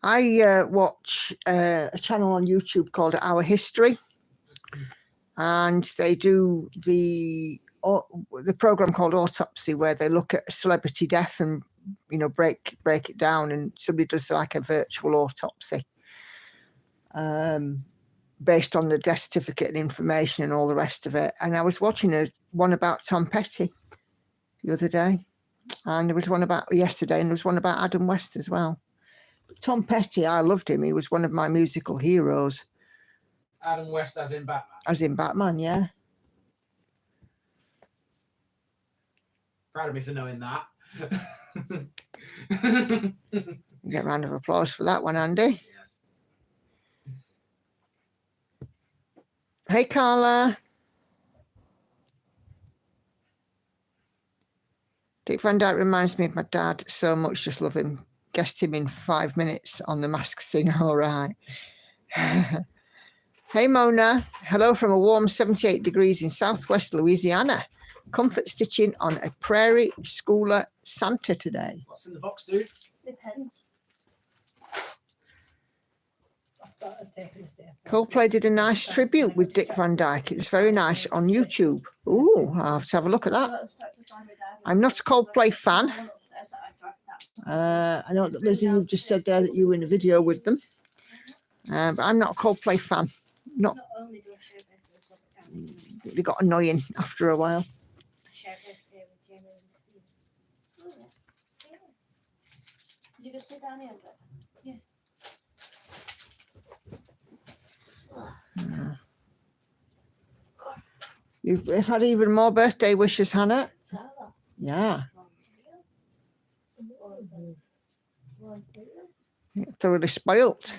I watch a channel on YouTube called Our History, and they do the program called Autopsy, where they look at celebrity death and break it down, and somebody does like a virtual autopsy based on the death certificate and information and all the rest of it. And I was watching one about Tom Petty the other day. And there was one about yesterday, and there was one about Adam West as well. But Tom Petty, I loved him. He was one of my musical heroes. Adam West as in Batman. As in Batman, yeah. Proud of me for knowing that. You get a round of applause for that one, Andy. Yes. Hey, Carla. Dick Van Dyke reminds me of my dad so much. Just love him. Guessed him in 5 minutes on The Masked Singer. All right. Hey, Mona. Hello from a warm 78 degrees in southwest Louisiana. Comfort stitching on a prairie schooler Santa today. What's in the box, dude? Depends. Coldplay did a nice tribute with Dick Van Dyke. It's very nice on YouTube. Ooh, I'll have to have a look at that. I'm not a Coldplay fan. I know that Lizzie, you've just said there that you were in a video with them. But I'm not a Coldplay fan. Not. They got annoying after a while. You just sit down here. Yeah. You've had even more birthday wishes, Hannah. Yeah. Thoroughly spoilt.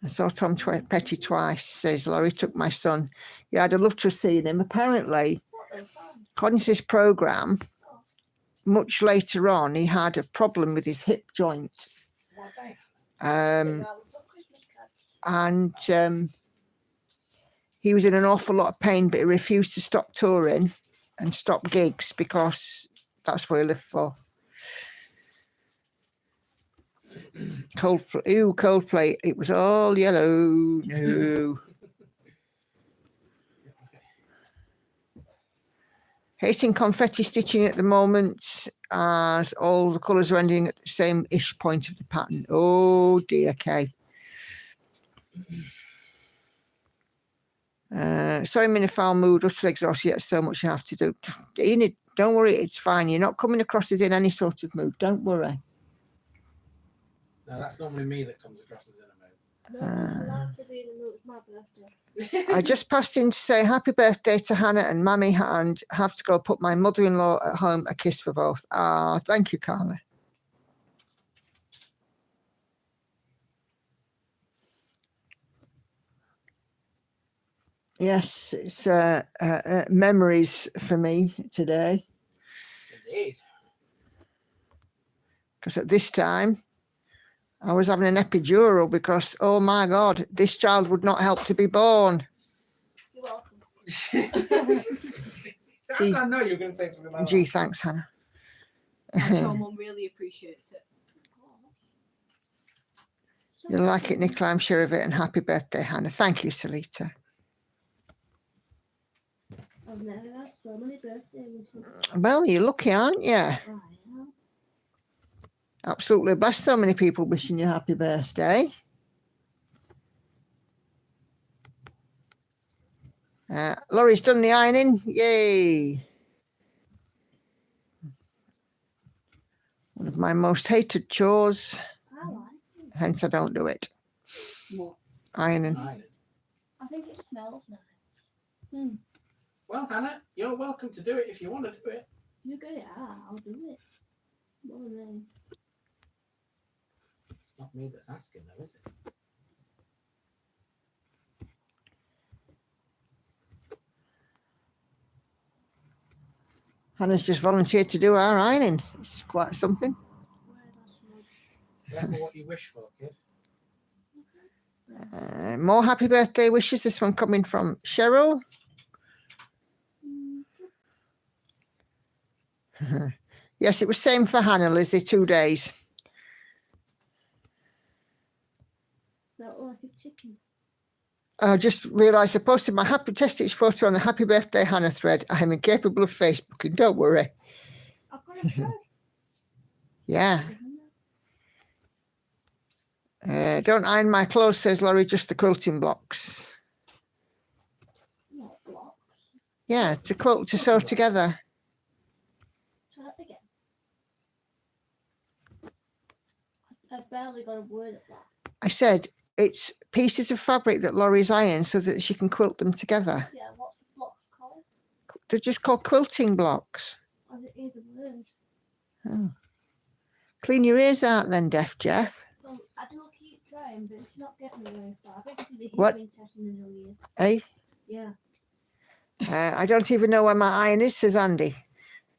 I saw Tom Petty twice, says Laurie took my son. Yeah, I'd have loved to have seen him. Apparently, according to this programme, much later on, he had a problem with his hip joint. And he was in an awful lot of pain, but he refused to stop touring and stop gigs because that's what he lived for. Coldplay, it was all yellow. No. Hating confetti stitching at the moment as all the colours are ending at the same-ish point of the pattern. Oh dear, Kay. Sorry, I'm in a foul mood, utterly exhausted, yet so much you have to do. Enid, don't worry, it's fine. You're not coming across as in any sort of mood. Don't worry. No, that's normally me that comes across as in a mood. No, I'm allowed to be in the mood. It's my birthday. I just passed in to say happy birthday to Hannah and Mammy, and have to go put my mother-in-law at home. A kiss for both. Ah, thank you, Carla. Yes, it's memories for me today. Indeed. Because at this time, I was having an epidural because, oh my God, this child would not help to be born. You're welcome. I know you were going to say something like Gee, that. thanks, Hannah. I'm sure Mum really appreciates it. You'll like it, Nicola, I'm sure of it. And happy birthday, Hannah. Thank you, Salita. I've never had so many birthdays. Well, you're lucky, aren't you? I am. Absolutely blessed. So many people wishing you happy birthday. Laurie's done the ironing. Yay. One of my most hated chores. I like it. Hence, I don't do it. What? Ironing. Right. I think it smells nice. Well, Hannah, you're welcome to do it if you want to do it. You get it out, I'll do it. More than me. It's not me that's asking, though, is it? Hannah's just volunteered to do our ironing. It's quite something. Careful what you wish for, kid. More happy birthday wishes. This one coming from Cheryl. Yes, it was same for Hannah, Lizzie, 2 days. That like a chicken. I just realised I posted my happy testage photo on the happy birthday Hannah thread. I am incapable of Facebooking, don't worry. I've got a thread. Yeah. Don't iron my clothes, says Laurie, just the quilting blocks. Not blocks. Yeah, to quilt to sew together. Try that again. I barely got a word of that. I said it's pieces of fabric that Laurie's ironed so that she can quilt them together. Yeah, what's the blocks called? They're just called quilting blocks. I didn't hear the word. Oh. Clean your ears out then, Deaf Jeff. Well, I do keep trying, but it's not getting me very far. I think it's a What? hearing test in the new year. Eh? Yeah. I don't even know where my iron is, says Andy.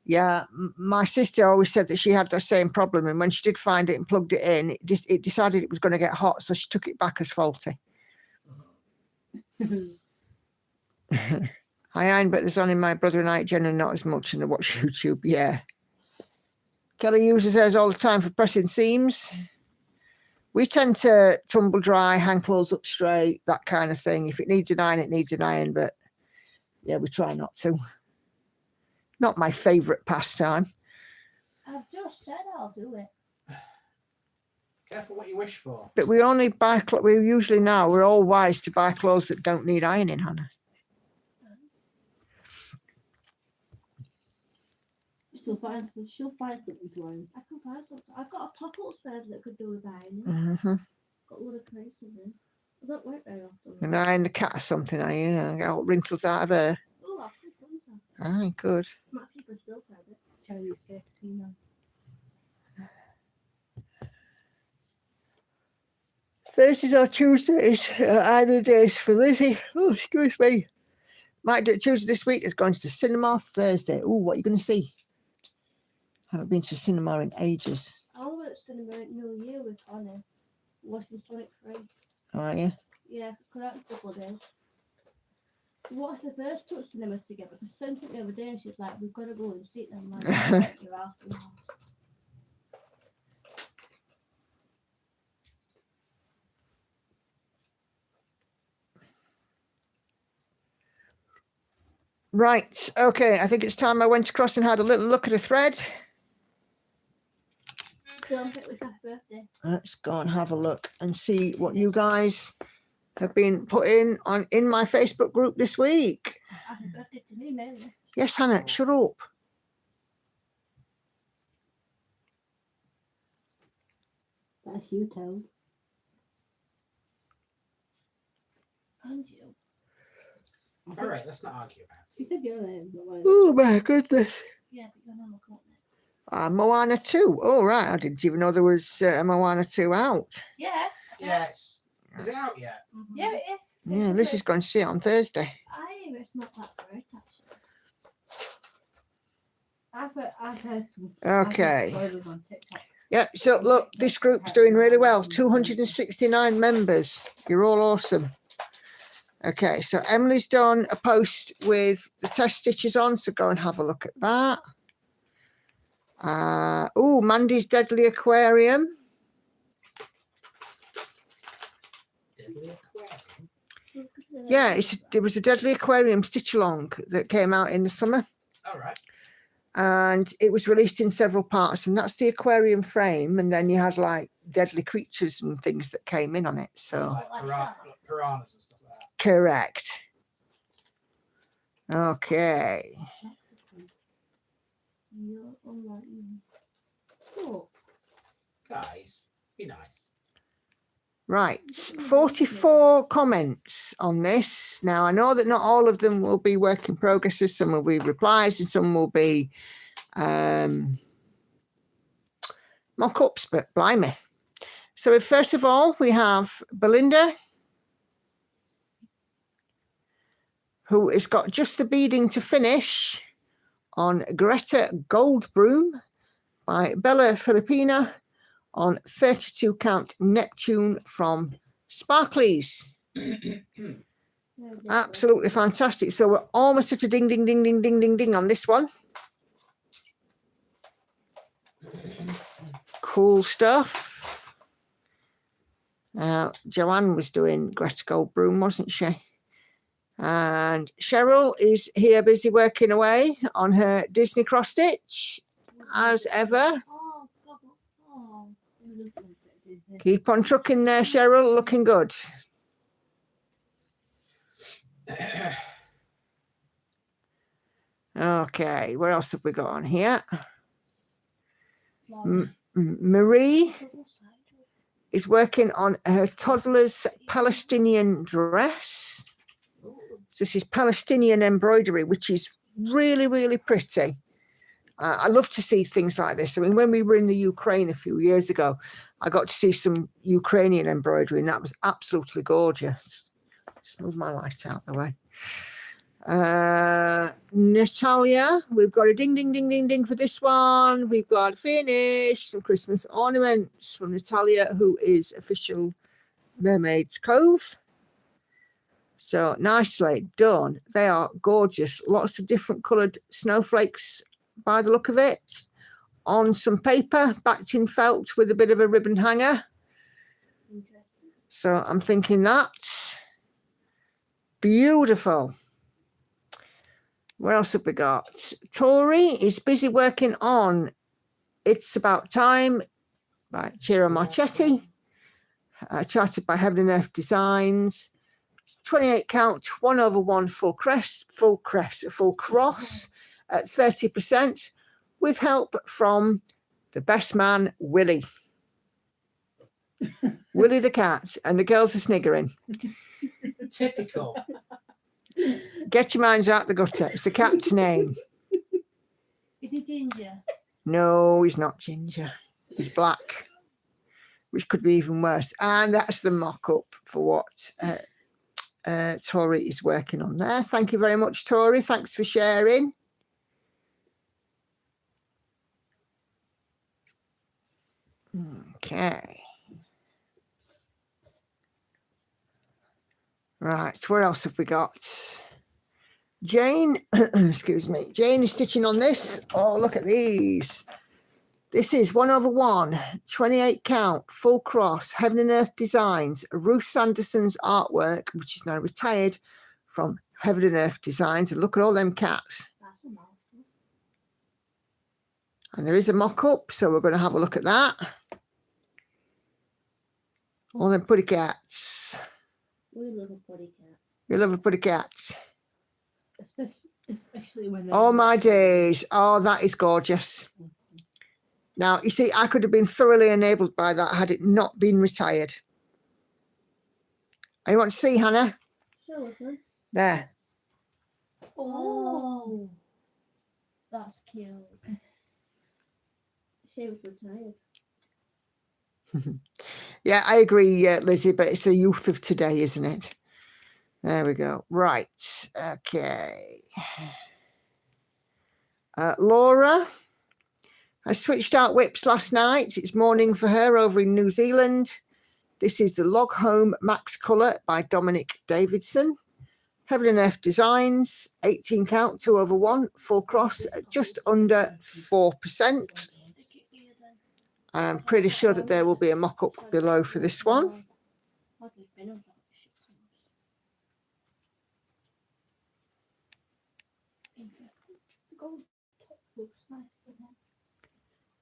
Yeah, my sister always said that she had the same problem, and when she did find it and plugged it in, it decided it was going to get hot, so she took it back as faulty. I iron, but there's only my brother and I, Jen, and not as much, and I watch YouTube. Yeah. Kelly uses hers all the time for pressing seams. We tend to tumble dry, hang clothes up straight, that kind of thing. If it needs an iron, it needs an iron, but yeah, we try not to. Not my favourite pastime. I've just said I'll do it. Careful what you wish for. But we only buy, we usually now, we're all wise to buy clothes that don't need ironing, Hannah. She'll find something to iron. I can find something. I've got a top upstairs that could do with ironing. Mm-hmm. Got a lot of crates in there. I don't work very often. And iron the cat or something, get all wrinkles out of her. Oh, I've put some. Aye, good. My people still play it. Chinese cake, you know. Thursdays or Tuesdays are either days for Lizzie. Oh, excuse me. Might do it Tuesday this week. Is going to the cinema Thursday. Oh, what are you going to see? Haven't been to cinema in ages. I went to cinema at New Year with Anna. Watching Sonic 3. Oh, are you? Yeah, because that was a couple of days. We watched the first two cinemas together. I sent it the other day and she's like, we've got to go and see them. Like, get your ass in there. Right. Okay. I think it's time I went across and had a little look at a thread. Don't think we happy birthday. Let's go and have a look and see what you guys have been putting on in my Facebook group this week. Happy birthday to me, Mary. Yes, Hannah, shut up. That's you, Toad. And you. All right, let's not argue about She said your name, not mine. Oh, my goodness. Yeah, but you're not looking at it. Moana 2. Oh, right. I didn't even know there was a Moana 2 out. Yeah. it. Yes. Is it out yet? Yeah, it is. Yeah, Liz is going to see it on Thursday. I hear it's not that great, actually. I've heard some. Okay. Spoilers on TikTok. Yeah, so look, this group's doing really well. 269 members. You're all awesome. Okay, so Emily's done a post with the test stitches on, so go and have a look at that. Oh, Mandy's Deadly Aquarium. Deadly Aquarium. Yeah, it was a Deadly Aquarium stitch along that came out in the summer. All right. And it was released in several parts, and that's the aquarium frame, and then you had like deadly creatures and things that came in on it. So Like piranhas and stuff like that. correct. Okay. You're unlike me. Oh, Guys, be nice. Right, 44 comments on this. Now, I know that not all of them will be work in progresses. Some will be replies and some will be mock-ups, but blimey. So first of all, we have Belinda, who has got just the beading to finish on Greta Goldbroom by Bella Filipina on 32 count Neptune from Sparkleys. Absolutely fantastic. So we're almost at a ding, ding, ding, ding, ding, ding, ding on this one. Cool stuff. Joanne was doing Greta Goldbroom, wasn't she? And Cheryl is here busy working away on her Disney cross stitch, as ever. oh, God. Oh. Keep on trucking there, Cheryl, looking good. Okay, what else have we got on here? Lauren. Marie is working on her toddler's Palestinian dress. So this is Palestinian embroidery, which is really, really pretty. I love to see things like this. I mean, when we were in the Ukraine a few years ago, I got to see some Ukrainian embroidery, and that was absolutely gorgeous. Just move my light out the way. Natalia, we've got a ding, ding, ding, ding, ding for this one. We've got finished some Christmas ornaments from Natalia, who is official Mermaid's Cove. So nicely done. They are gorgeous. Lots of different coloured snowflakes by the look of it, on some paper backed in felt with a bit of a ribbon hanger. So I'm thinking that's beautiful. What else have we got? Tori is busy working on It's About Time by Ciro Marchetti, charted by Heaven and Earth Designs. It's 28 count, 1/1 full cross at 30%, with help from the best man, Willie. Willie the cat, and the girls are sniggering. Typical. Get your minds out the gutter. It's the cat's name. Is he ginger? No, he's not ginger. He's black, which could be even worse. And that's the mock-up for what Tori is working on there. Thank you very much, Tori. Thanks for sharing. Okay. Right, what else have we got? Jane, excuse me, Jane is stitching on this. Oh, look at these. This is 1/1, 28 count, full cross, Heaven and Earth Designs, Ruth Sanderson's artwork, which is now retired from Heaven and Earth Designs. And look at all them cats. That's a mouthful. And there is a mock-up, so we're going to have a look at that. All them pretty cats. We love a pretty cat. You love a pretty cat. Especially when they're Oh, my days. Oh, that is gorgeous. Now, you see, I could have been thoroughly enabled by that had it not been retired. You want to see, Hannah? Show us, man. There. Oh, that's cute. She was retired. Yeah, I agree, Lizzie, but it's the youth of today, isn't it? There we go. Right. Okay. Laura, I switched out whips last night. It's morning for her over in New Zealand. This is the Log Home Max Colour by Dominic Davidson. Heaven and Earth Designs, 18 count, 2/1, full cross, at just under 4%. I'm pretty sure that there will be a mock-up below for this one.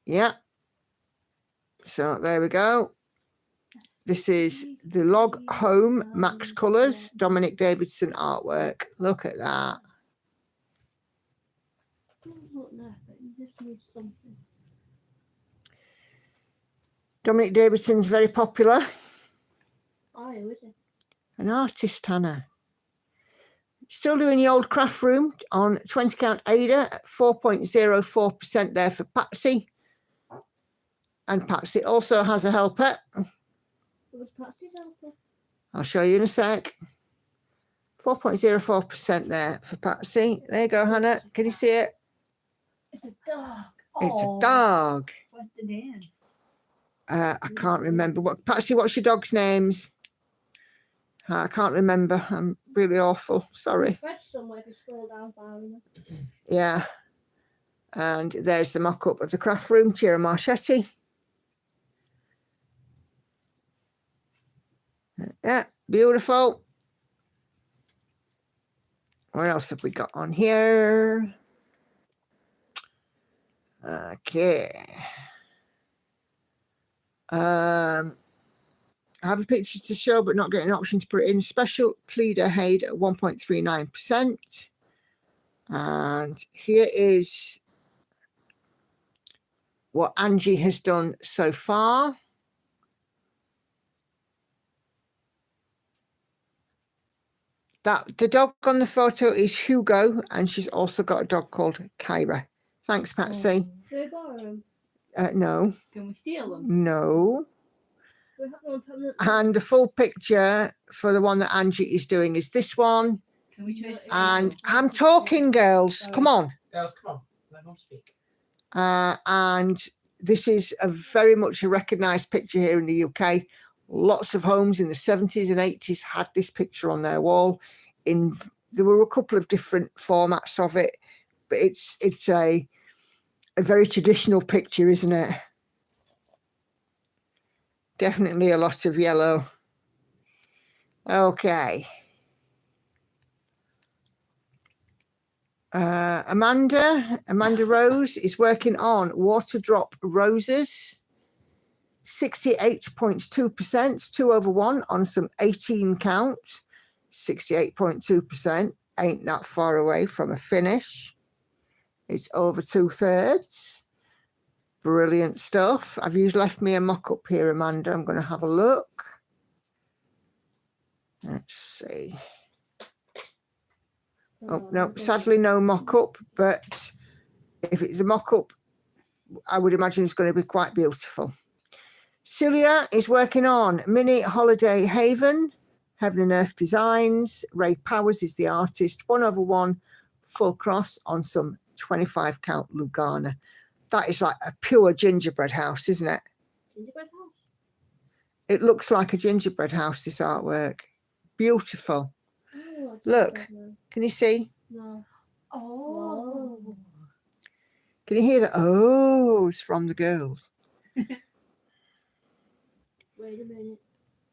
Yeah. So there we go. This is the Log Home Max Colours, Dominic Davidson artwork. Look at that. Look there, but you just need something. Dominic Davidson's very popular. Oh, who is it? An artist, Hannah. Still doing the old craft room on 20 count Ada at 4.04% there for Patsy. And Patsy also has a helper. It was Patsy's helper. I'll show you in a sec. 4.04% there for Patsy. There you go, Hannah. Can you see it? It's a dog. It's a dog. What's the name? I can't remember. Patsy, what's your dog's names? I can't remember. I'm really awful. Sorry. Press somewhere to scroll down far enough. Yeah. And there's the mock-up of the craft room, Ciro Marchetti. Yeah, beautiful. What else have we got on here? Okay. I have a picture to show, but not getting an option to put it in. Special pleader Haid at 1.39%. And here is what Angie has done so far. The dog on the photo is Hugo, and she's also got a dog called Kyra. Thanks, Patsy. Should we borrow them? No, Can we steal them? no. We have them on permanent. And the full picture for the one that Angie is doing is this one. Can we trace? And I'm talking, girls. Come on. Girls, come on. Let them speak. And this is a very much a recognised picture here in the UK. Lots of homes in the 70s and 80s had this picture on their wall. There were a couple of different formats of it, but it's a very traditional picture, isn't it? Definitely a lot of yellow. Okay. Amanda Rose is working on water drop roses. 68.2%, 2 over 1 on some 18 count. 68.2% ain't that far away from a finish. It's over 2/3. Brilliant stuff. Have you left me a mock-up here, Amanda? I'm going to have a look. Let's see. Oh, no, sadly no mock-up, but if it's a mock-up, I would imagine it's going to be quite beautiful. Celia is working on Mini Holiday Haven, Heaven and Earth Designs. Ray Powers is the artist. 1 over 1 full cross on some 25 count Lugana. That is like a pure gingerbread house, isn't it? Gingerbread house? It looks like a gingerbread house, this artwork. Beautiful. Oh, Look, can you see? No. Oh. Can you hear the ohs from the girls? Wait a minute.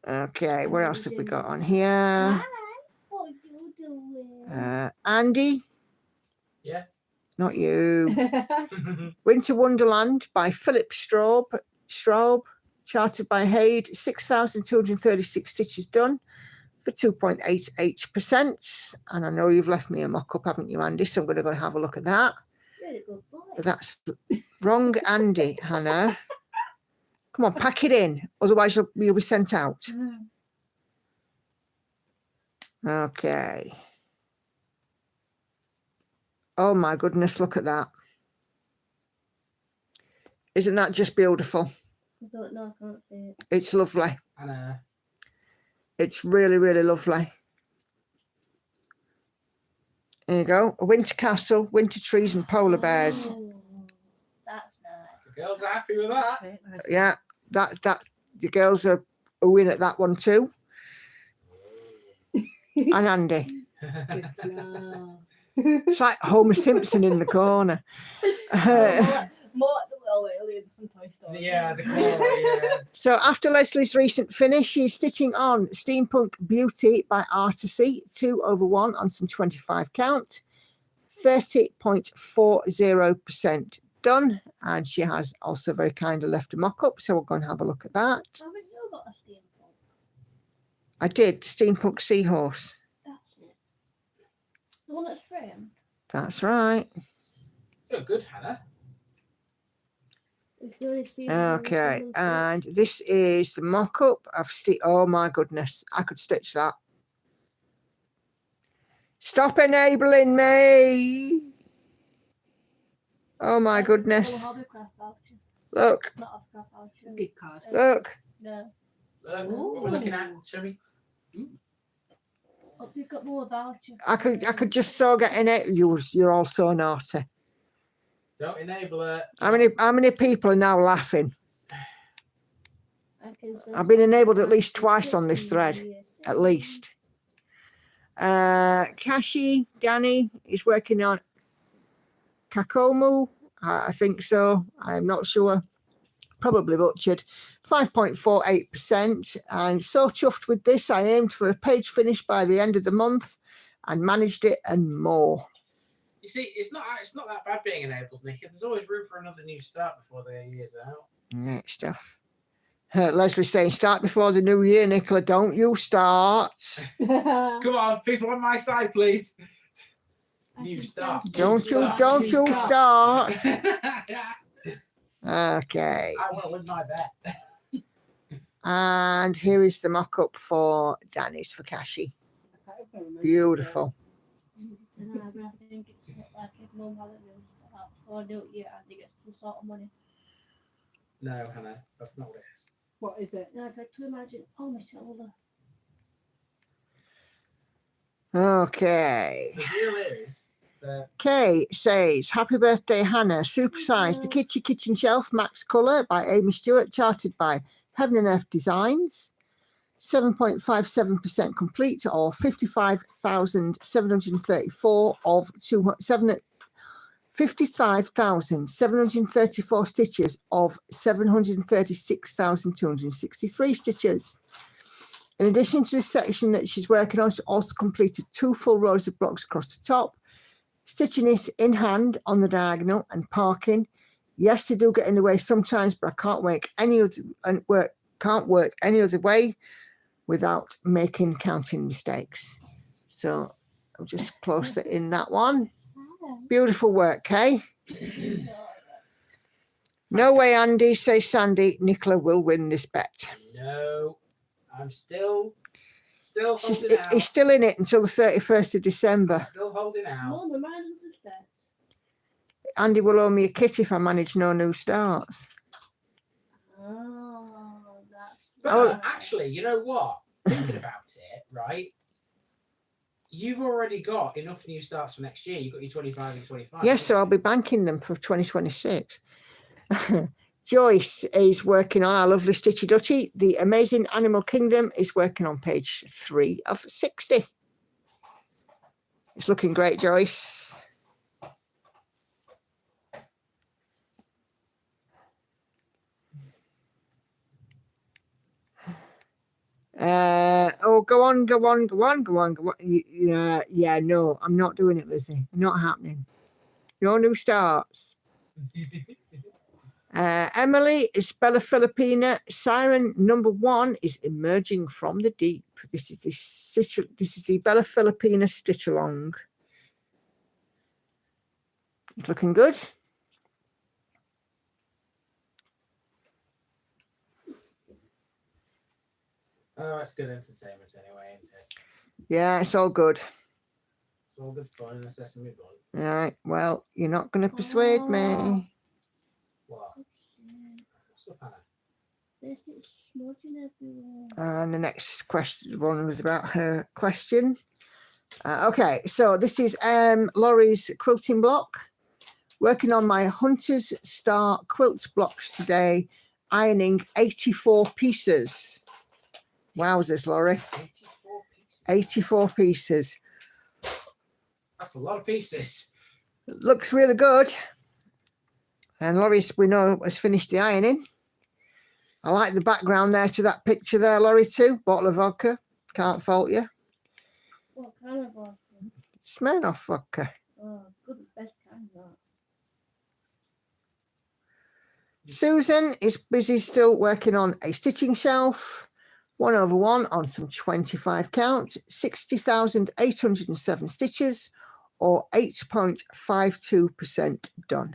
Okay, what else have we got on here? Hi. What are you doing? Andy? Yeah. Not you. Winter Wonderland by Philip Straub, chartered by Haid. 6,236 stitches done for 2.88%. And I know you've left me a mock-up, haven't you, Andy? So I'm going to go and have a look at that. Really good boy. But that's wrong, Andy, Hannah. Come on, pack it in. Otherwise, you'll be sent out. Okay. Oh, my goodness, look at that. Isn't that just beautiful? I don't know, I can't see it. It's lovely. And It's really, really lovely. There you go. A winter castle, winter trees and polar bears. Oh, that's nice. the girls are happy with that. Yeah, that the girls are a win at that one too. And Andy. It's like Homer Simpson in the corner. More well, earlier than Toy Story. Yeah, the quality, yeah. So after Leslie's recent finish, she's stitching on Steampunk Beauty by Artisy, 2 over 1 on some 25 count, 30.40% done. And she has also very kindly left a mock-up, so we'll go and have a look at that. Haven't you got a steampunk? I did, Steampunk Seahorse. That's it. The one that's framed? That's right. You're good, Hannah. It's the only steampunk Okay, one. and this is the mock-up of oh my goodness, I could stitch that. Stop enabling me. Oh my goodness. Hobbycraft voucher. Look, Not off craft voucher. Good card. look. No. Look, what we're looking at, show me. Oh, you've got more voucher. I could just so get in it. You're all so naughty. Don't enable it. How many people are now laughing? I can say I've been enabled at least twice on this thread. At least. Kashi Danny is working on Kakomu. I think so. I'm not sure. Probably butchered. 5.48%. I'm so chuffed with this. I aimed for a page finish by the end of the month and managed it and more. You see, it's not that bad being enabled, Nick. There's always room for another new start before the year's out. Neat stuff. Leslie saying, start before the new year, Nicola. Don't you start. Come on, people on my side, please. New start. Don't you start. Okay. I went with my bet. And here is the mock-up for Danny's for Kashi. Beautiful. And I think it's like if Mum had it start, so I do it, yeah, I think it's some sort of money. No, Hannah, that's not what it is. What is it? And I tried to imagine, oh, my shoulder. Okay. The deal is that Kay says, happy birthday, Hannah. Supersized the kitchen shelf, Max Colour by Amy Stewart, charted by Heaven and Earth Designs. 7.57% complete, or 55,734 of 55,734 stitches of 736,263 stitches. In addition to this section that she's working on, she also completed 2 full rows of blocks across the top, stitching it in hand on the diagonal and parking. Yes, they do get in the way sometimes, but I can't work any other way without counting mistakes. So I'll just close that in that one. Beautiful work, Kay. No way, Andy, says Sandy. Nicola will win this bet. no, I'm still holding out. He's still in it until the 31st of December. Still holding out. Mum, remind us of this bet. Andy will owe me a kit if I manage no new starts. Oh, that's. But actually, you know what? Thinking about it, right? You've already got enough new starts for next year. You've got your 25 and 25. Yes, so I'll be banking them for 2026. Joyce is working on our lovely Stitchy Dutchy. The Amazing Animal Kingdom is working on page 3 of 60. It's looking great, Joyce. Go on. Yeah, no, I'm not doing it, Lizzie. Not happening. No new starts. Emily is Bella Filipina. Siren number 1 is emerging from the deep. This is the Bella Filipina stitch along. It's looking good. Oh, it's good entertainment anyway, isn't it? Yeah, it's all good. It's all good fun in a sesame bun. All right. Well, you're not going to persuade me. What? What's up, Hannah? This is smudging everywhere. And the next question one was about her question. Okay, so this is Laurie's quilting block. Working on my Hunter's Star quilt blocks today, ironing 84 pieces. Wowzers, Laurie. 84 pieces. 84 pieces. That's a lot of pieces. Looks really good. And Laurie, we know, has finished the ironing. I like the background there to that picture there, Laurie, too. Bottle of vodka. Can't fault you. What kind of vodka? Smirnoff vodka. Oh, good, best kind of that. Susan is busy still working on a stitching shelf. 1/1 on some 25 count. 60,807 stitches, or 8.52% done.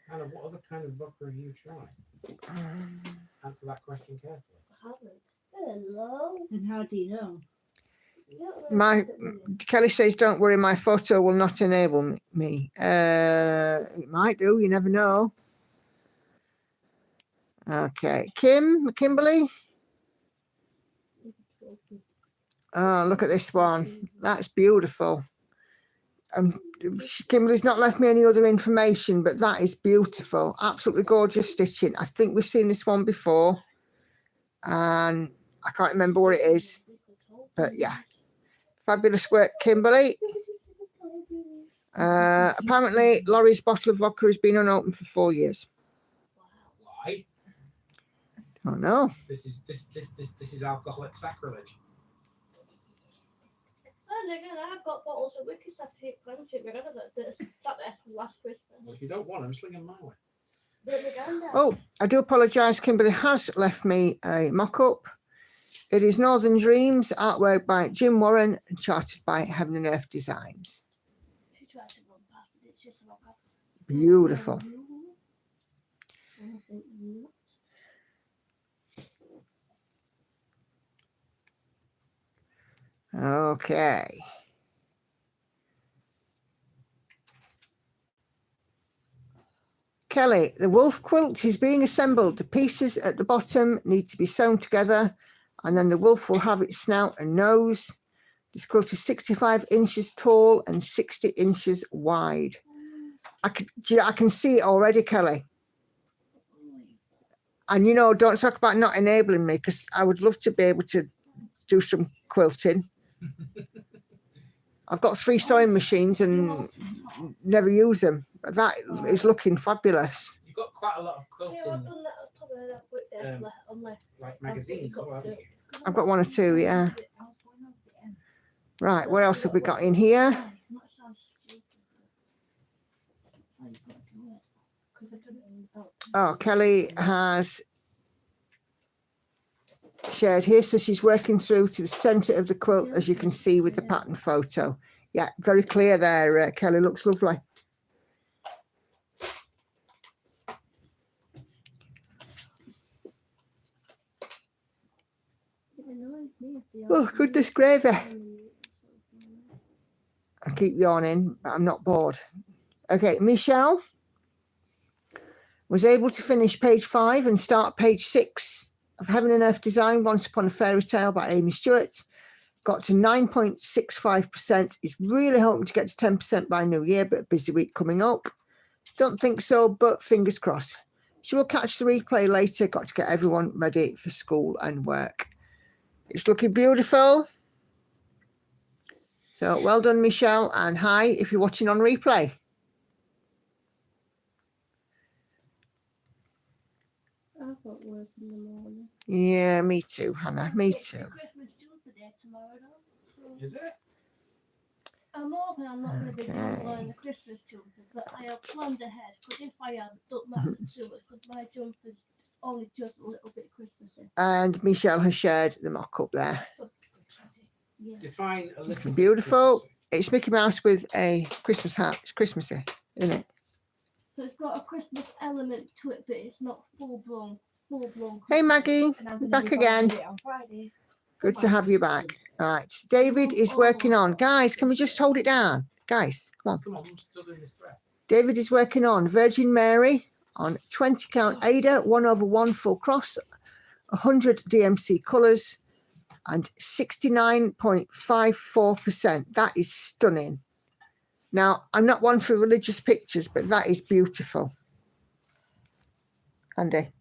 Hannah, what other kind of vodka have you tried? Answer that question carefully. I haven't. Hello. And how do you know? Kelly says, don't worry, my photo will not enable me. It might do, you never know. Okay, Kimberly. Oh, look at this one. That's beautiful. Kimberly's not left me any other information, but that is beautiful. Absolutely gorgeous stitching. I think we've seen this one before, and I can't remember what it is, but yeah. Fabulous work, Kimberly. Apparently, Laurie's bottle of vodka has been unopened for 4 years. Why? Oh no. This is alcoholic sacrilege. And again, I've got bottles of Wiki Satsy Clemchip that's sat there from last Christmas. Well, if you don't want them, sling them my way. Oh, I do apologise. Kimberly has left me a mock-up. It is Northern Dreams, artwork by Jim Warren and charted by Heaven and Earth Designs. Beautiful. Okay. Kelly, the wolf quilt is being assembled. The pieces at the bottom need to be sewn together, and then the wolf will have its snout and nose. This quilt is 65 inches tall and 60 inches wide. I can see it already, Kelly. And, you know, don't talk about not enabling me, because I would love to be able to do some quilting. I've got 3 sewing machines and never use them. But that is looking fabulous. You've got quite a lot of quilting, like magazines as well, haven't you? I've got 1 or 2, yeah. Right, what else have we got in here? Oh, Kelly has shared here, so she's working through to the centre of the quilt, as you can see with the pattern photo. Yeah, very clear there, Kelly. Looks lovely. Oh, goodness gravy. I keep yawning, but I'm not bored. Okay, Michelle was able to finish page 5 and start page 6 of Heaven and Earth Design, Once Upon a Fairy Tale by Amy Stewart. Got to 9.65%. Is really hoping to get to 10% by New Year, but a busy week coming up. Don't think so, but fingers crossed. She will catch the replay later. Got to get everyone ready for school and work. It's looking beautiful. So well done, Michelle, and hi if you're watching on replay. I've got work in the morning. Yeah, me too, Hannah. Me too. Christmas jumper day tomorrow, though. Is it? I'm hoping I'm not going to be Okay. wearing the Christmas jumper, but I have planned ahead. Because if I hadn't done that too much, because my jumper's only just a little bit Christmassy. And Michelle has shared the mock-up there. So, yeah. Define a little bit Beautiful. Christmassy. It's Mickey Mouse with a Christmas hat. It's Christmassy, isn't it? So it's got a Christmas element to it, but it's not full-blown. Hey, Maggie. And I'm gonna Back be again. buying it on Friday. Good to have you back. All right. David is working on. Guys, can we just hold it down? Guys, come on. Come on, I'm still doing this thread. David is working on Virgin Mary on 20 count Ada, 1/1 full cross, 100 DMC colours, and 69.54%. That is stunning. Now, I'm not one for religious pictures, but that is beautiful. Andy,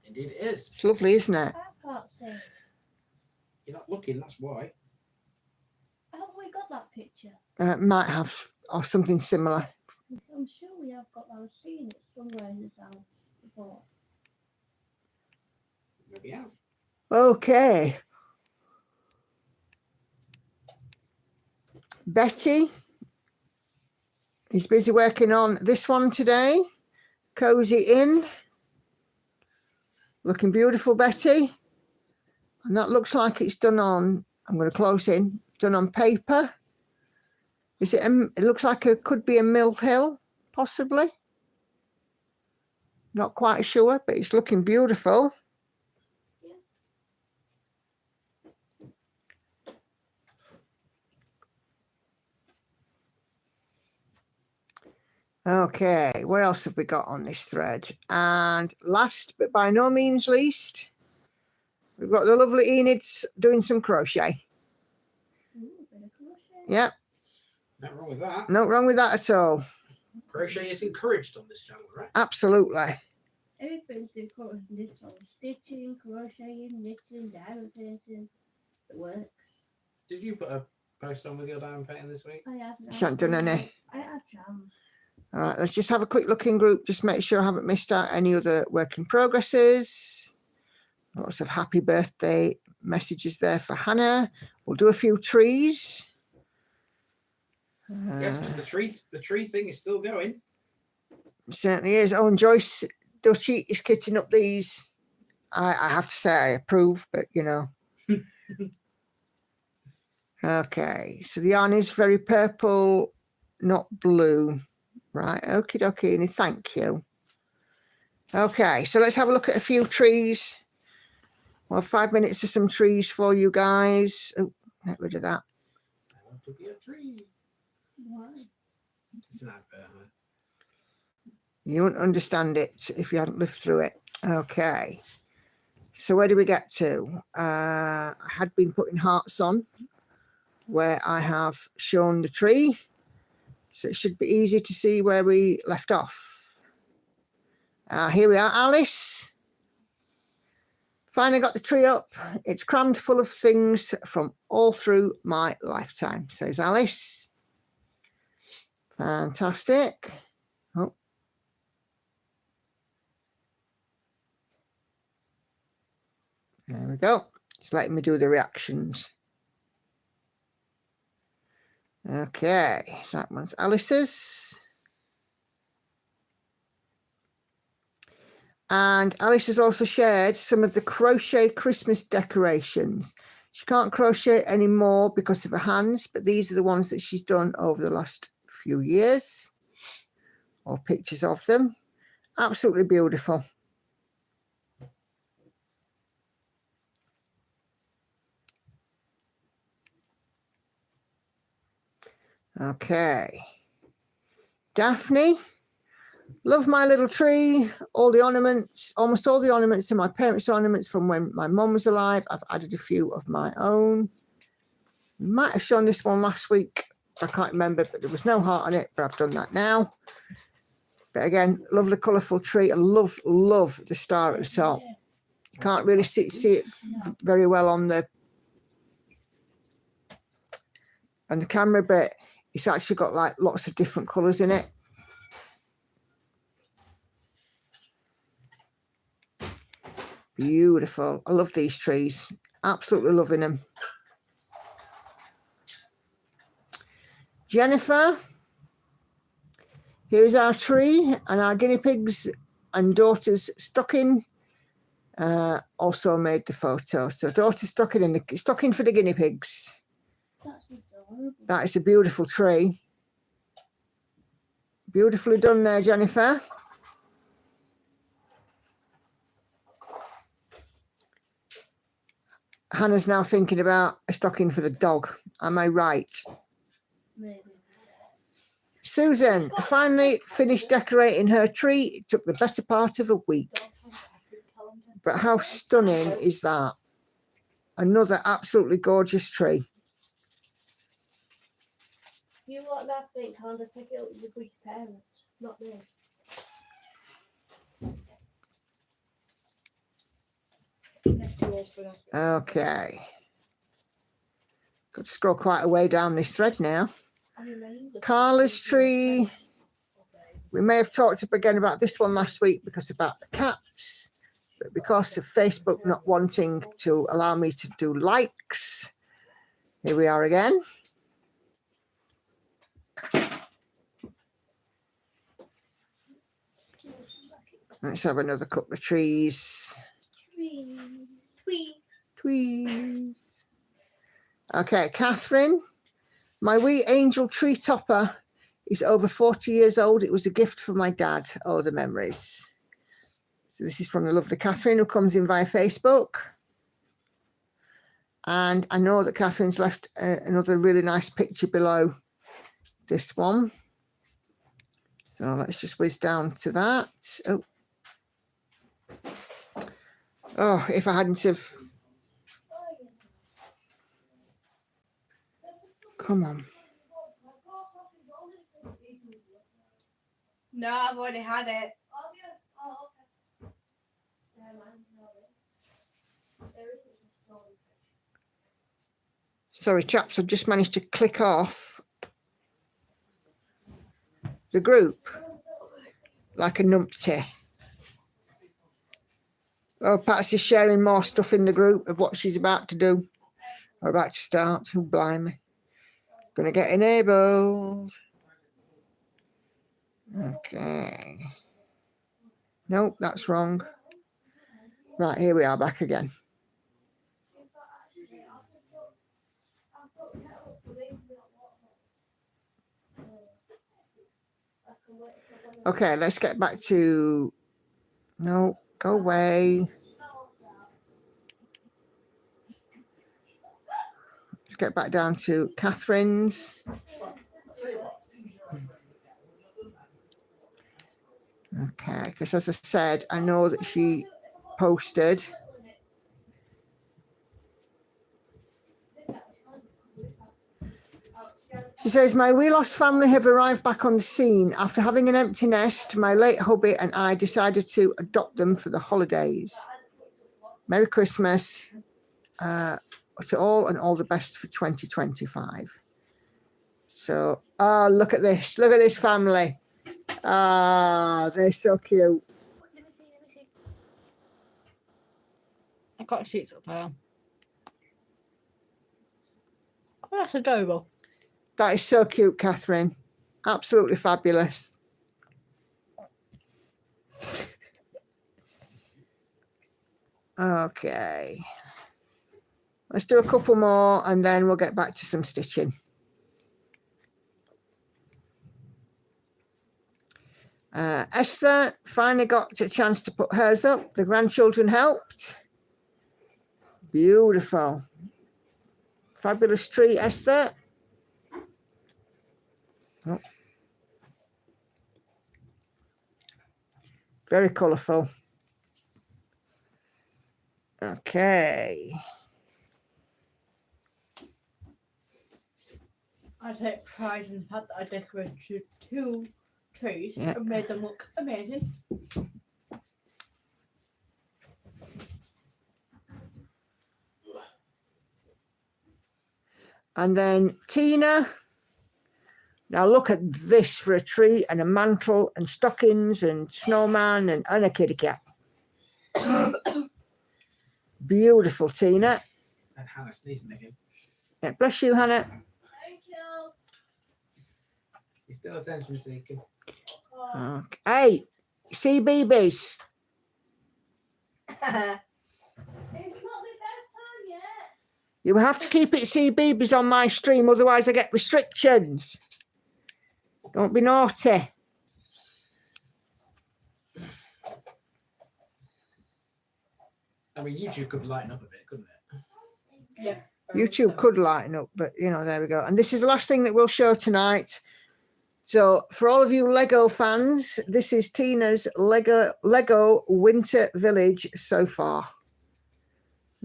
Indeed it is. it's lovely, isn't it? I can't say. You're not looking, that's why. Have we got that picture? Might have, or something similar. I'm sure we have got. I've seen it somewhere in this house before. Maybe you have. Okay. Betty is busy working on this one today. Cozy Inn. Looking beautiful, Betty. And that looks like it's done on, I'm going to close in, done on paper. Is it, it looks like it could be a Mill Hill, possibly. Not quite sure, but it's looking beautiful. Okay, what else have we got on this thread? And last, but by no means least, we've got the lovely Enid's doing some crochet. Ooh, bit of crochet. Yeah, Nothing wrong with that. no wrong with that at all. Crochet is encouraged on this channel, right? Absolutely. Everything's encouraged in this one. Stitching, crocheting, knitting, diamond painting. It works. Did you put a post on with your diamond painting this week? I have now. She hasn't done any. I had chance. All right, let's just have a quick look in group. Just make sure I haven't missed out any other work in progresses. Lots of happy birthday messages there for Hannah. We'll do a few trees. Yes, because the tree thing is still going. Certainly is. Oh, and Joyce Dutchy is kitting up these. I have to say I approve, but you know. Okay, so the yarn is very purple, not blue. Right, okie dokie, and thank you. Okay, so let's have a look at a few trees. Well, 5 minutes of some trees for you guys. Oh, get rid of that. I want to be a tree. Why? It's an advert. Huh? You wouldn't understand it if you hadn't lived through it. Okay. So where do we get to? I had been putting hearts on where I have shown the tree. So it should be easy to see where we left off. Here we are, Alice. Finally got the tree up. It's crammed full of things from all through my lifetime, says Alice. Fantastic. Oh. There we go. It's letting me do the reactions. Okay, so that one's Alice's. And Alice has also shared some of the crochet Christmas decorations. She can't crochet anymore because of her hands, but these are the ones that she's done over the last few years, or pictures of them. Absolutely beautiful. Okay. Daphne, love my little tree. All the ornaments, almost all the ornaments are my parents' ornaments from when my mum was alive. I've added a few of my own. Might have shown this one last week. I can't remember, but there was no heart on it, but I've done that now. But again, lovely colourful tree. I love the star at the top. You can't really see it very well on the camera, but it's actually got like lots of different colours in it. Beautiful. I love these trees. Absolutely loving them. Jennifer, here's our tree and our guinea pigs and daughter's stocking. Also made the photo. So daughter's stocking and the stocking for the guinea pigs. That's adorable. That is a beautiful tree. Beautifully done there, Jennifer. Hannah's now thinking about a stocking for the dog. Am I right? Maybe. Susan finally finished decorating her tree. It took the better part of a week. But how stunning is that? Another absolutely gorgeous tree. You want that big hand to pick it up with your parents, not me. Okay. Got to scroll quite a way down this thread now. Carla's tree. We may have talked again about this one last week because about the cats, but because of Facebook not wanting to allow me to do likes, here we are again. Let's have another couple of trees. Tweez. Okay, Catherine. My wee angel tree topper is over 40 years old. It was a gift from my dad. Oh, the memories. So this is from the lovely Catherine who comes in via Facebook. And I know that Catherine's left another really nice picture below this one. So let's just whiz down to that. Oh, if I hadn't have... Come on. No, I've already had it. Sorry, chaps, I've just managed to click off the group like a numpty. Oh, Patsy's sharing more stuff in the group of what she's about to do or about to start. Oh, blimey. Gonna get enabled. Okay. Nope, that's wrong. Right, here we are back again. Okay, let's get back to... No, go away. Let's get back down to Catherine's. Okay, because as I said, I know that she posted. She says, my wee lost family have arrived back on the scene. After having an empty nest, my late hubby and I decided to adopt them for the holidays. Merry Christmas to all and all the best for 2025. So, look at this. Look at this family. They're so cute. Let me see. I got sheets up there. Oh, that's adorable. That is so cute, Catherine. Absolutely fabulous. Okay. Let's do a couple more and then we'll get back to some stitching. Esther finally got a chance to put hers up. The grandchildren helped. Beautiful. Fabulous tree, Esther. Oh. Very colourful. Okay. I take pride in the fact that I decorated 2 trees Yeah. and made them look amazing. And then Tina. Now look at this for a tree and a mantle and stockings and snowman and a kitty cat. Beautiful, Tina. And Hannah sneezing again. Yeah, bless you, Hannah. Thank you. You're still attention seeking. Okay. Hey, CBeebies. It's not my bedtime yet. You have to keep it CBeebies on my stream, otherwise I get restrictions. Don't be naughty. I mean, YouTube could lighten up a bit, couldn't it? Yeah. YouTube could lighten up, but you know, there we go. And this is the last thing that we'll show tonight. So for all of you Lego fans, this is Tina's Lego Winter Village so far.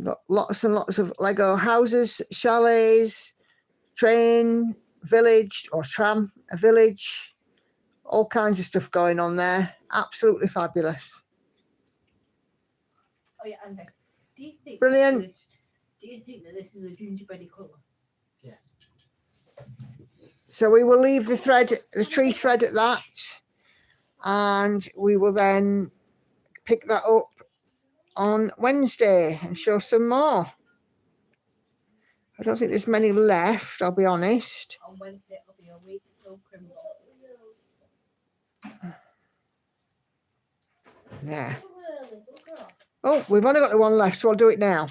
Got lots and lots of Lego houses, chalets, train, village or tram, a village, all kinds of stuff going on there. Absolutely fabulous. Oh yeah, Andy. Do you think Brilliant. Do you think that this is a gingerbready colour? Yes. So we will leave the thread, the tree thread at that, and we will then pick that up on Wednesday and show some more. I don't think there's many left, I'll be honest. On Wednesday it'll be a week till criminal. Yeah. Oh, we've only got the one left, so I'll do it now.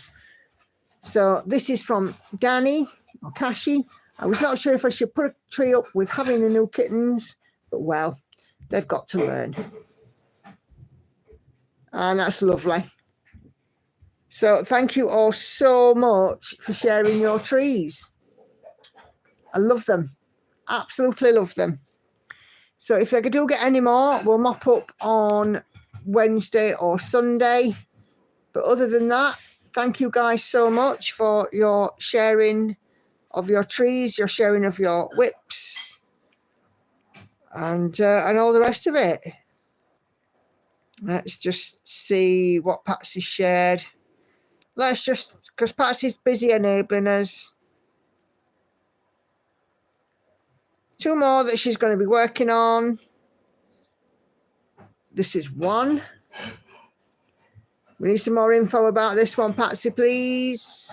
So this is from Danny or Kashi. I was not sure if I should put a tree up with having the new kittens, but well, they've got to learn. And that's lovely. So thank you all so much for sharing your trees. I love them. Absolutely love them. So if I do get any more, we'll mop up on Wednesday or Sunday. But other than that, thank you guys so much for your sharing of your trees, your sharing of your whips, and all the rest of it. Let's just see what Patsy shared. Let's just, because Patsy's busy enabling us. 2 more that she's going to be working on. This is 1. We need some more info about this one, Patsy, please.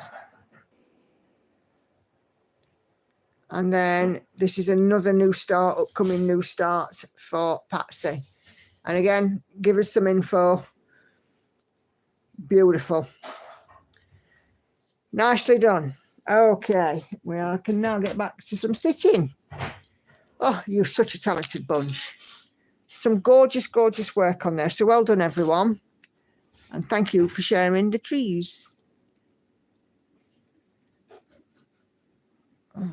And then this is another new start, upcoming new start for Patsy. And again, give us some info. Beautiful. Nicely done. Okay, I can now get back to some stitching. Oh, you're such a talented bunch. some gorgeous, gorgeous work on there. So well done, everyone. And thank you for sharing the trees. Oh.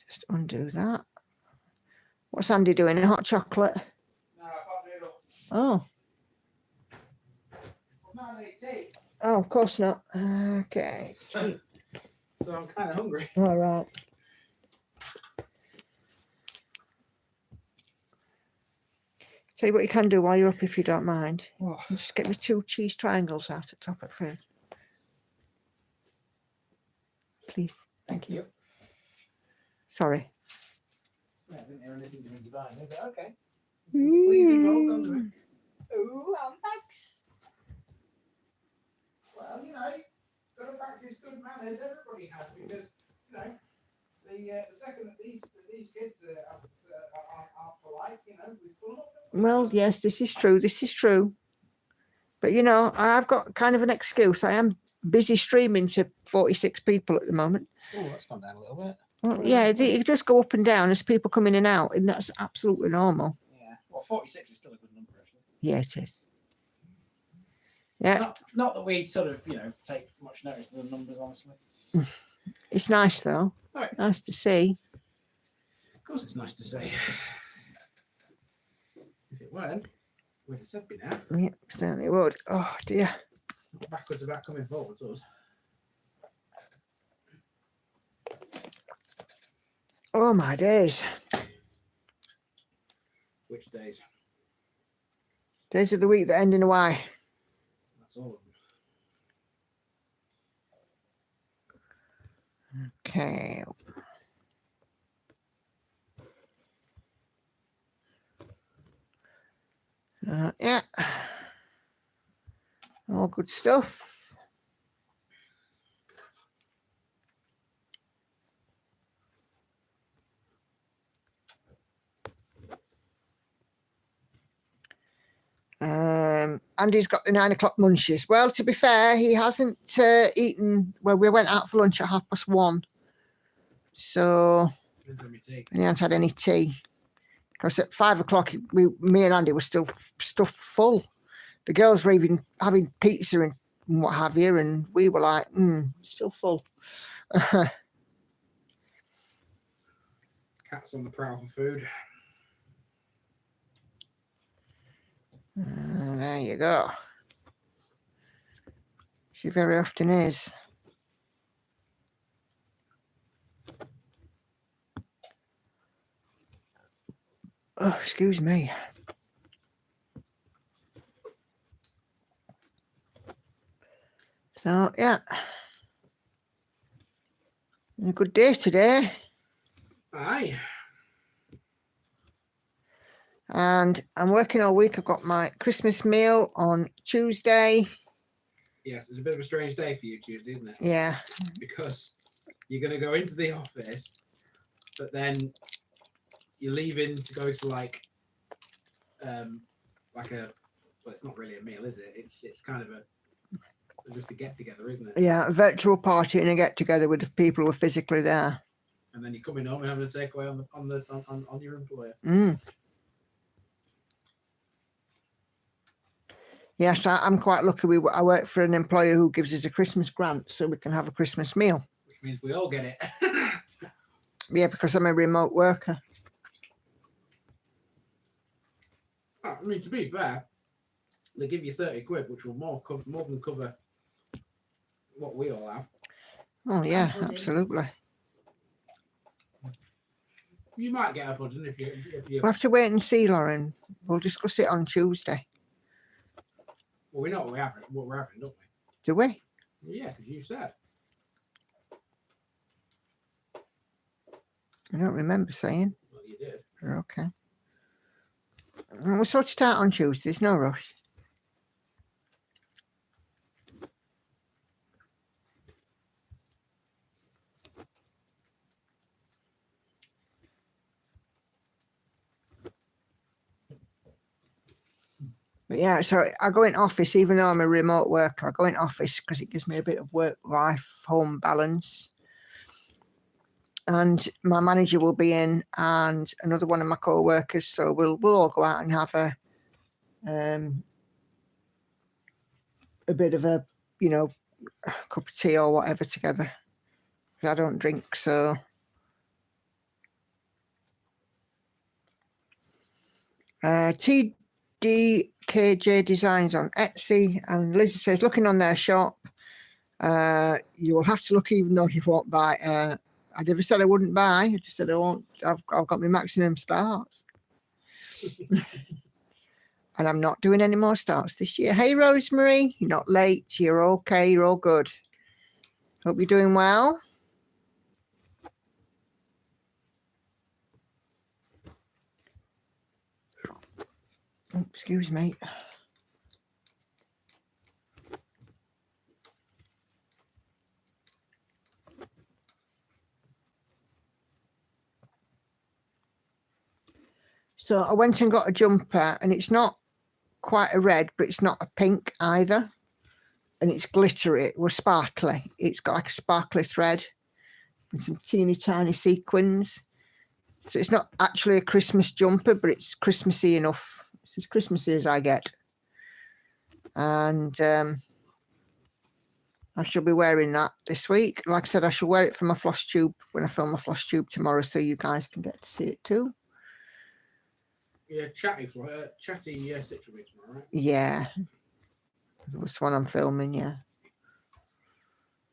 Just undo that. What's Andy doing? A hot chocolate? No, I can't do it all. Oh. Well, not any tea. Oh, of course not. Okay. So I'm kind of hungry. All right. Tell you what you can do while you're up, if you don't mind. Oh. Just get me 2 cheese triangles out at top of frame. Please. Thank you. Sorry. I didn't hear anything to me divine, but okay. Please roll under it. Ooh, thanks. Well, you know, got to practice good manners. Everybody has, because you know, the second that these kids aren't polite, you know, we pull up. Well, yes, this is true. This is true. But, you know, I've got kind of an excuse. I am busy streaming to 46 people at the moment. Oh, that's gone down a little bit. Well, yeah, it does go up and down as people come in and out, and that's absolutely normal. Yeah. Well, 46 is still a good number, actually. Yeah, it is. Yeah, Not that we sort of, you know, take much notice of the numbers, honestly. it's nice, though. Right. Nice to see. Of course, it's nice to say. If it weren't, we'd have said be now. Yeah, certainly would. Oh, dear. Not backwards about coming forwards, us. Oh, my days. Which days? Days of the week that end in a Y. That's all of them. Okay. Yeah. All good stuff. Andy's got the 9 o'clock munchies. Well, to be fair, he hasn't eaten. Well, we went out for lunch at 1:30. So, Didn't have me tea. and he hasn't had any tea. Because at 5 o'clock, me and Andy were still stuffed full. The girls were even having pizza and what have you, and we were like, still full. Cat's on the prowl for food. There you go. She very often is. Oh, excuse me. So, yeah. A good day today. Aye. And I'm working all week. I've got my Christmas meal on Tuesday. Yes, it's a bit of a strange day for you, Tuesday, isn't it? Yeah. Because you're going to go into the office, but then you're leaving to go to like a, well, it's not really a meal, is it? It's kind of just a get together, isn't it? Yeah, a virtual party and a get together with the people who are physically there. And then you're coming home and having a takeaway on your employer. Yes, I'm quite lucky. I work for an employer who gives us a Christmas grant so we can have a Christmas meal. Which means we all get it. Yeah, because I'm a remote worker. I mean, to be fair, they give you 30 quid, which will more than cover what we all have. Oh, yeah, absolutely. You might get a pudding if you. We'll have to wait and see, Lauren. We'll discuss it on Tuesday. Well, we know what we're having, don't we? Do we? Well, yeah, because you said. I don't remember saying. Well, you did. Okay. We'll sort it out on Tuesday. There's no rush. But yeah, so I go in office, even though I'm a remote worker, I go in office because it gives me a bit of work-life, home balance. and my manager will be in, and another one of my co-workers. So we'll all go out and have a bit of a, you know, a cup of tea or whatever together. I don't drink, so. TDKJ Designs on Etsy, and Lizzie says, looking on their shop, you will have to look even though you won't buy. I never said I wouldn't buy. I just said I won't. I've got my maximum starts. And I'm not doing any more starts this year. Hey, Rosemary, you're not late. You're okay. You're all good. Hope you're doing well. Oh, excuse me. So I went and got a jumper, and it's not quite a red, but it's not a pink either. And it's glittery. It was sparkly. It's got like a sparkly thread and some teeny tiny sequins. So it's not actually a Christmas jumper, but it's Christmassy enough. It's as Christmassy as I get. And I shall be wearing that this week. Like I said, I shall wear it for my floss tube when I film my floss tube tomorrow, so you guys can get to see it too. Yeah, chatty stitch will be tomorrow, right? Yeah. That's one I'm filming, yeah.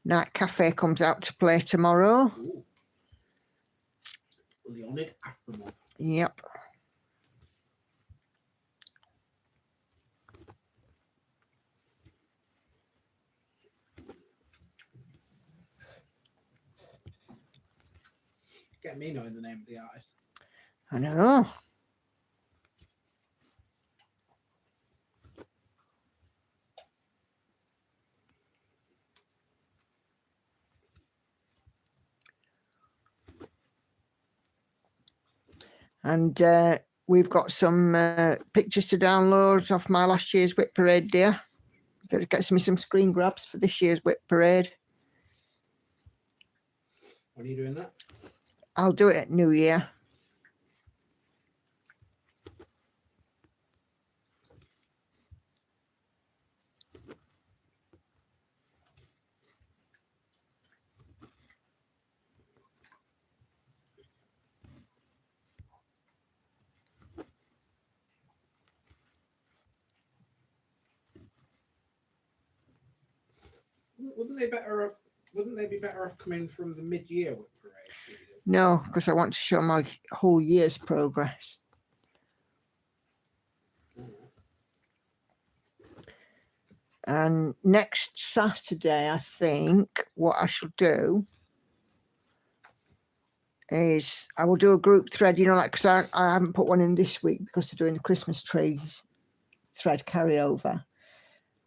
Night Cafe comes out to play tomorrow. Ooh. Leonid Afromov. Yep. Get me knowing the name of the artist. I know. And we've got some pictures to download off my last year's Whip Parade, dear. Got to get me some screen grabs for this year's Whip Parade. When are you doing that? I'll do it at New Year. Wouldn't they be better off coming from the mid-year Whip Parade? No, because I want to show my whole year's progress. And next Saturday, I think what I shall do is I will do a group thread, you know, like, because I haven't put one in this week because they're doing the Christmas tree thread carryover.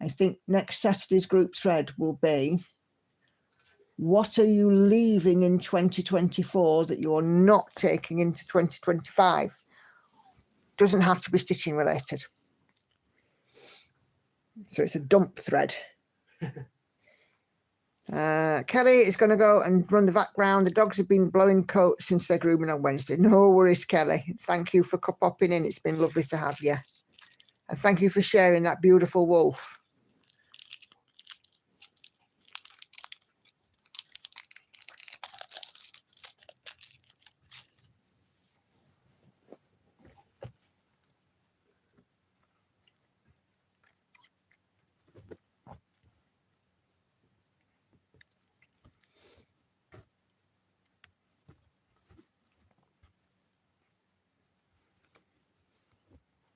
I think next Saturday's group thread will be, what are you leaving in 2024 that you're not taking into 2025? Doesn't have to be stitching related. So it's a dump thread. Kelly is going to go and run the background. The dogs have been blowing coats since they're grooming on Wednesday. No worries, Kelly. Thank you for popping in. It's been lovely to have you. And thank you for sharing that beautiful wolf.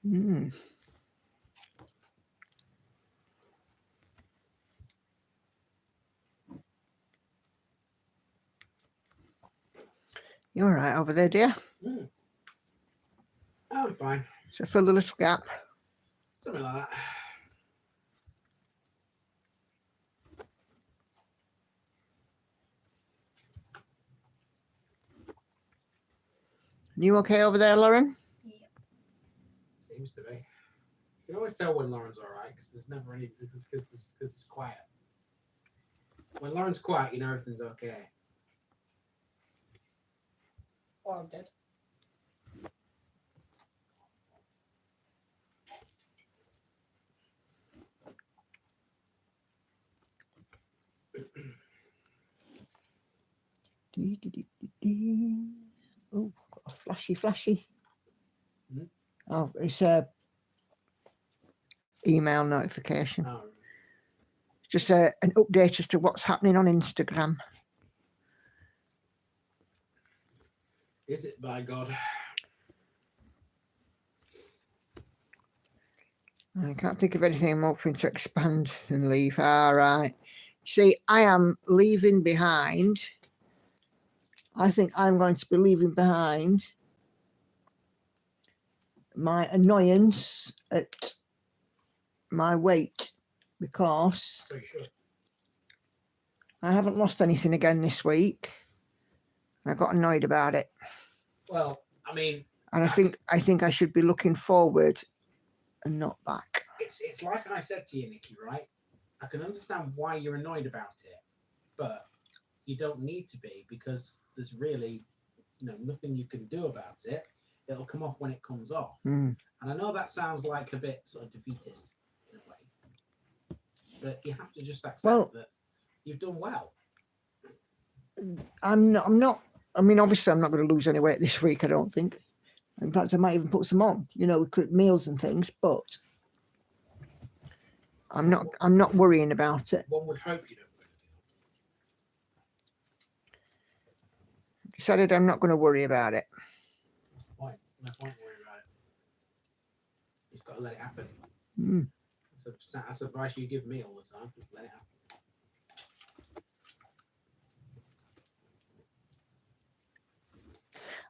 Mm. You all right over there, dear? Mm. I'm fine. So fill the little gap. Something like that. You okay over there, Lauren? Seems to be. You can always tell when Lauren's all right because there's never any because it's quiet. When Lauren's quiet, you know everything's okay. Or I'm dead. Oh, got a flashy. Hmm? Oh, it's a email notification. Oh, Just an update as to what's happening on Instagram. is it by God? I can't think of anything more for him to expand and leave. All right. See, I am leaving behind. I think I'm going to be leaving behind my annoyance at my weight because So you should. I haven't lost anything again this week. I got annoyed about it. Well, I mean, And I think I should be looking forward and not back. it's like I said to you, Nikki, right? I can understand why you're annoyed about it, but you don't need to be because there's really, nothing you can do about it. It'll come off when it comes off. Mm. And I know that sounds like a bit sort of defeatist in a way, but you have to just accept that you've done well. I'm not. I mean, obviously, I'm not going to lose any weight this week. I don't think. In fact, I might even put some on. With quick meals and things. But I'm not worrying about it. One would hope you don't. Decided I'm not going to worry about it. No point worrying about it. You've got to let it happen. Mm. That's the advice you give me all the time. Just let it happen.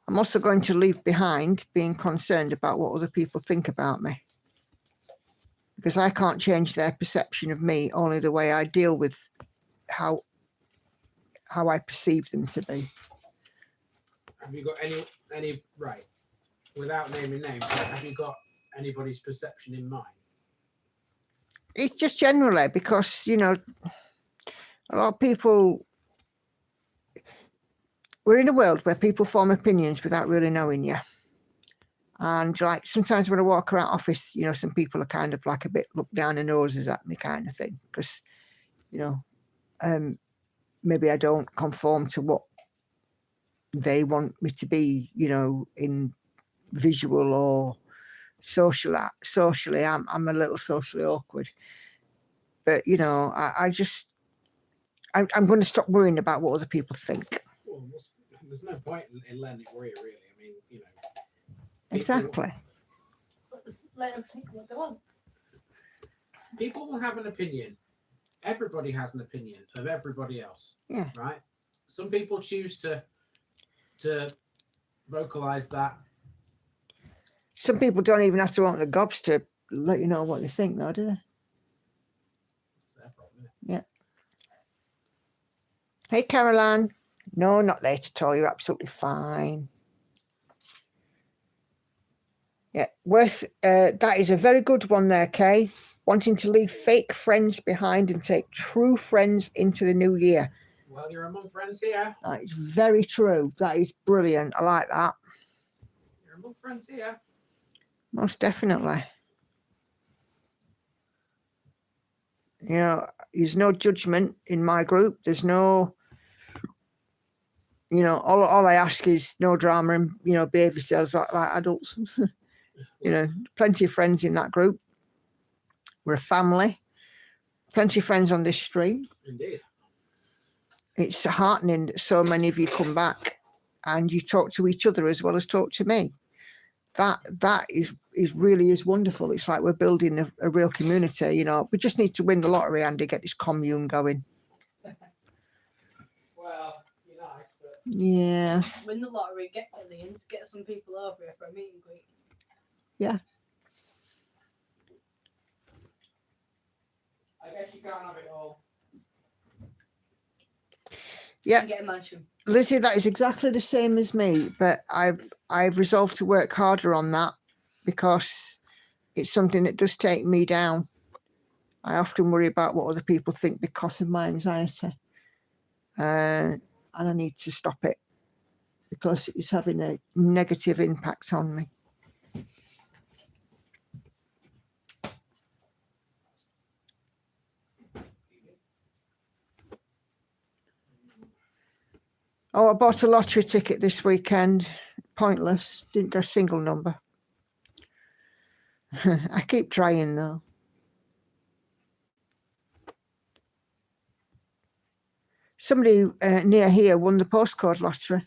I'm also going to leave behind being concerned about what other people think about me. Because I can't change their perception of me, only the way I deal with how I perceive them to be. Have you got any right? Without naming names, have you got anybody's perception in mind? It's just generally because, a lot of people, we're in a world where people form opinions without really knowing you. And like sometimes when I walk around office, some people are kind of like a bit look down their noses at me kind of thing. Because, maybe I don't conform to what they want me to be, in visual or socially. I'm a little socially awkward. But, I'm going to stop worrying about what other people think. Well, there's no point in letting it worry, really. I mean, people, Exactly. Let them think what they want. People will have an opinion. Everybody has an opinion of everybody else. Yeah. Right? Some people choose to vocalize that. Some people don't even have to want the gobs to let you know what they think, though, do they? It's their problem, isn't it? Yeah. Hey, Caroline. No, not late at all. You're absolutely fine. Yeah, that is a very good one there, Kay. Wanting to leave fake friends behind and take true friends into the new year. Well, you're among friends here. That is very true. That is brilliant. I like that. You're among friends here. Most definitely. There's no judgment in my group. There's no, all I ask is no drama and, behave yourselves like adults. Plenty of friends in that group. We're a family. Plenty of friends on this stream. Indeed. It's heartening that so many of you come back and you talk to each other as well as talk to me. That is really wonderful. It's like we're building a real community. We just need to win the lottery, Andy, get this commune going. Well, you're nice, but Yeah. Win the lottery, get millions, get some people over here for a meet and greet. Yeah. I guess you can't have it all. Yeah. And get a mansion. Lizzie, that is exactly the same as me, but I've resolved to work harder on that because it's something that does take me down. I often worry about what other people think because of my anxiety. And I need to stop it because it's having a negative impact on me. Oh, I bought a lottery ticket this weekend. Pointless. Didn't go single number. I keep trying though. Somebody near here won the postcode lottery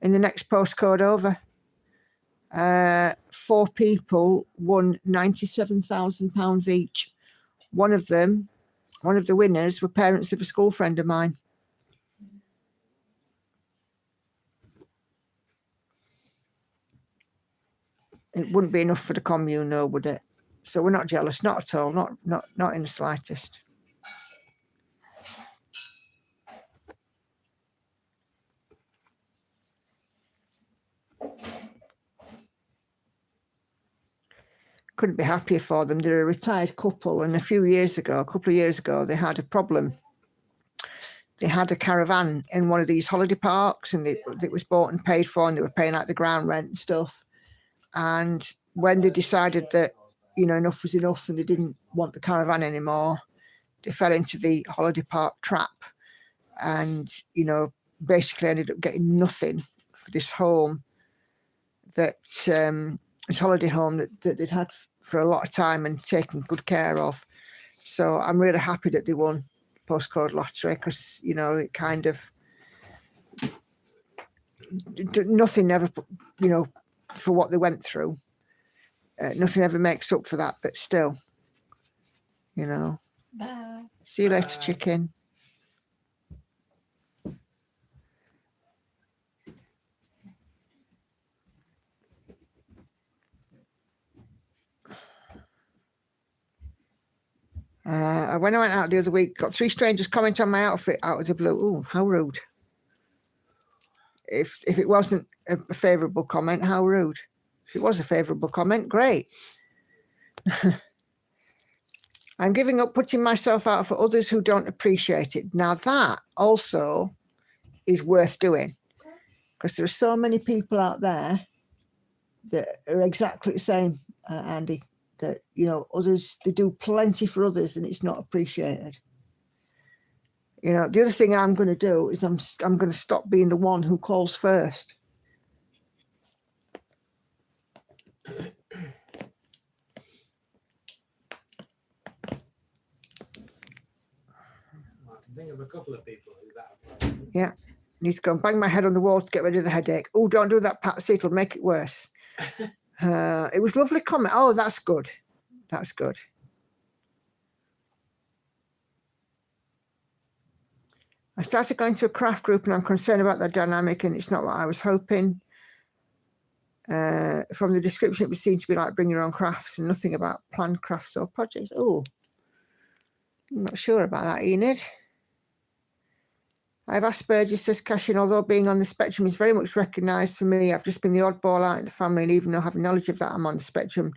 in the next postcode over. 4 people won £97,000 each. One of the winners were parents of a school friend of mine. It wouldn't be enough for the commune, though, would it? So we're not jealous, not at all, not in the slightest. Couldn't be happier for them. They're a retired couple, and a couple of years ago, they had a problem. They had a caravan in one of these holiday parks, and it was bought and paid for, and they were paying like the ground rent and stuff. And when they decided that, you know, enough was enough and they didn't want the caravan anymore, they fell into the holiday park trap, and, you know, basically ended up getting nothing for this home that this holiday home that they'd had for a lot of time and taken good care of. So I'm really happy that they won postcode lottery, because, you know, it kind of nothing ever, you know, for what they went through, nothing ever makes up for that, but still, you know. Bye. See you later, chicken. When I went out the other week, got 3 strangers comment on my outfit out of the blue. Ooh, how rude. If it wasn't a favourable comment, how rude. If it was a favourable comment, great. I'm giving up putting myself out for others who don't appreciate it. Now that also is worth doing, because there are so many people out there that are exactly the same, Andy, that, you know, others, they do plenty for others and it's not appreciated. You know, the other thing I'm going to do is I'm going to stop being the one who calls first. I can think of a couple of people who that applies to. Yeah. Need to go and bang my head on the wall to get rid of the headache. Oh, don't do that, Patsy. It'll make it worse. It was lovely comment. Oh, that's good. That's good. I started going to a craft group and I'm concerned about their dynamic, and it's not what I was hoping. From the description, it would seem to be like bring your own crafts and nothing about planned crafts or projects. Oh, I'm not sure about that, Enid. I have Asperger's, says Cashin. Although being on the spectrum is very much recognised for me, I've just been the oddball out in the family, and even though having knowledge of that I'm on the spectrum,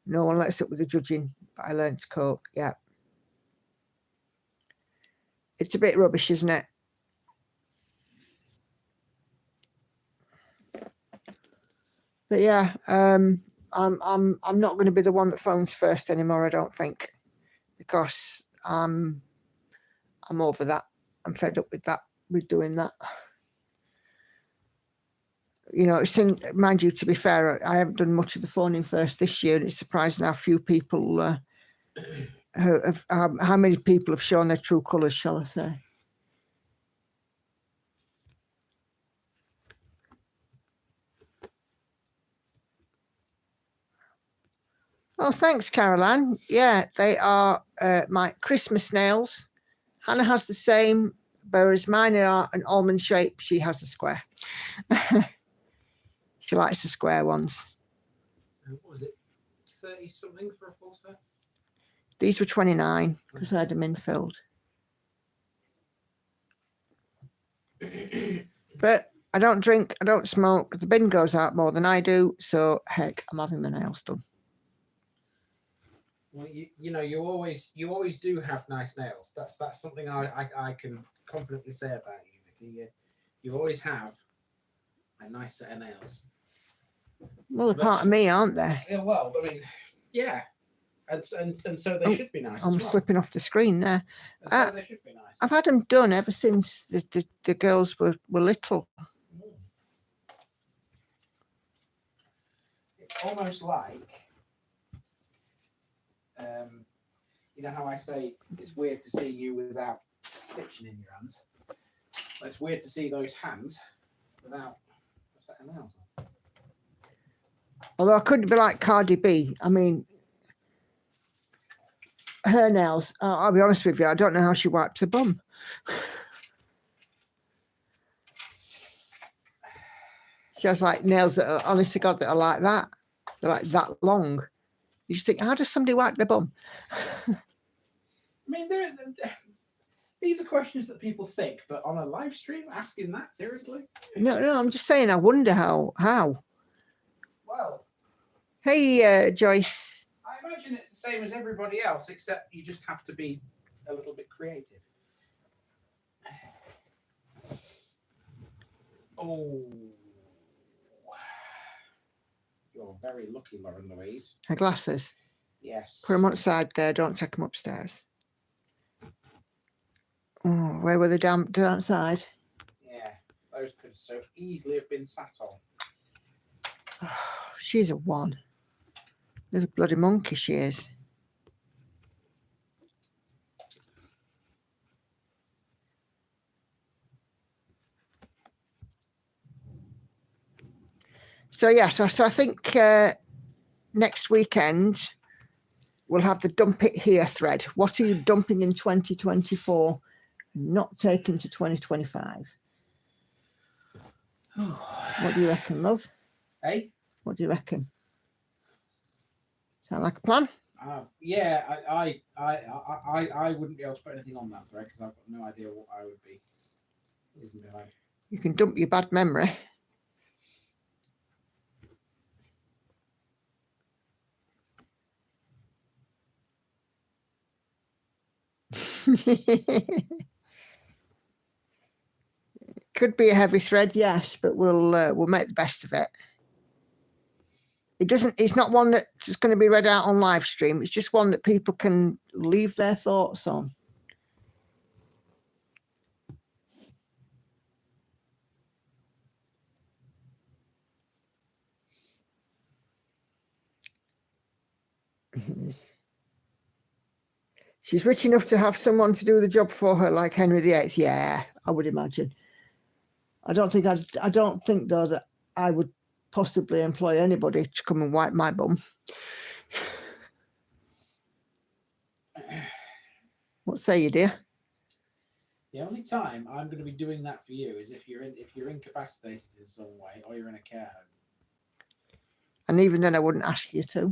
no one lets up with the judging, but I learned to cope. Yeah. It's a bit rubbish, isn't it? But yeah, I'm not going to be the one that phones first anymore, I don't think, because I'm over that. I'm fed up with that, with doing that. You know, mind you, to be fair, I haven't done much of the phoning first this year, and it's surprising how few people, how many people have shown their true colours, shall I say. Oh, thanks, Caroline. Yeah, they are my Christmas snails. Hannah has the same, whereas mine are an almond shape. She has a square. She likes the square ones. What was it? 30 something for a full set? These were 29 because I had them infilled. But I don't drink, I don't smoke. The bin goes out more than I do. So, heck, I'm having my nails done. Well, you know, you always do have nice nails. That's something I can confidently say about you, Vicky. You always have A nice set of nails. Well, they're part of me, aren't they? Yeah, well, I mean, yeah. And so they should be nice I'm as well. slipping off the screen there. And so they should be nice. I've had them done ever since the girls were little. It's almost like, you know how I say it's weird to see you without stitching in your hands? Well, it's weird to see those hands without a set of nails on. Although I couldn't be like Cardi B. I mean, her nails, I'll be honest with you, I don't know how she wipes her bum. She has like nails that are, honest to God, that are like that. They're like that long. You just think, how does somebody wipe their bum? I mean, these are questions that people think, but on a live stream, asking that, seriously? No, I'm just saying, I wonder how. Well, Hey, Joyce. I imagine it's the same as everybody else, except you just have to be a little bit creative. Oh. You're very lucky, Lauren Louise. Her glasses. Yes. Put them on the side there. Don't take them upstairs. Oh, where were they down outside? Yeah, those could so easily have been sat on. Oh, she's a one. Little bloody monkey she is. So yeah, so I think next weekend we'll have the dump it here thread. What are you dumping in 2024 and not taking to 2025? What do you reckon, love? Hey? What do you reckon? Sound like a plan? Yeah, I wouldn't be able to put anything on that thread because I've got no idea what I would be leaving behind. You can dump your bad memory. Could be a heavy thread, yes, but we'll make the best of it. It's not one that's going to be read out on live stream. It's just one that people can leave their thoughts on. She's rich enough to have someone to do the job for her, like Henry VIII. Yeah, I would imagine. I don't think though that I would possibly employ anybody to come and wipe my bum. What say you, dear? The only time I'm going to be doing that for you is if you're incapacitated in some way or you're in a care home. And even then, I wouldn't ask you to.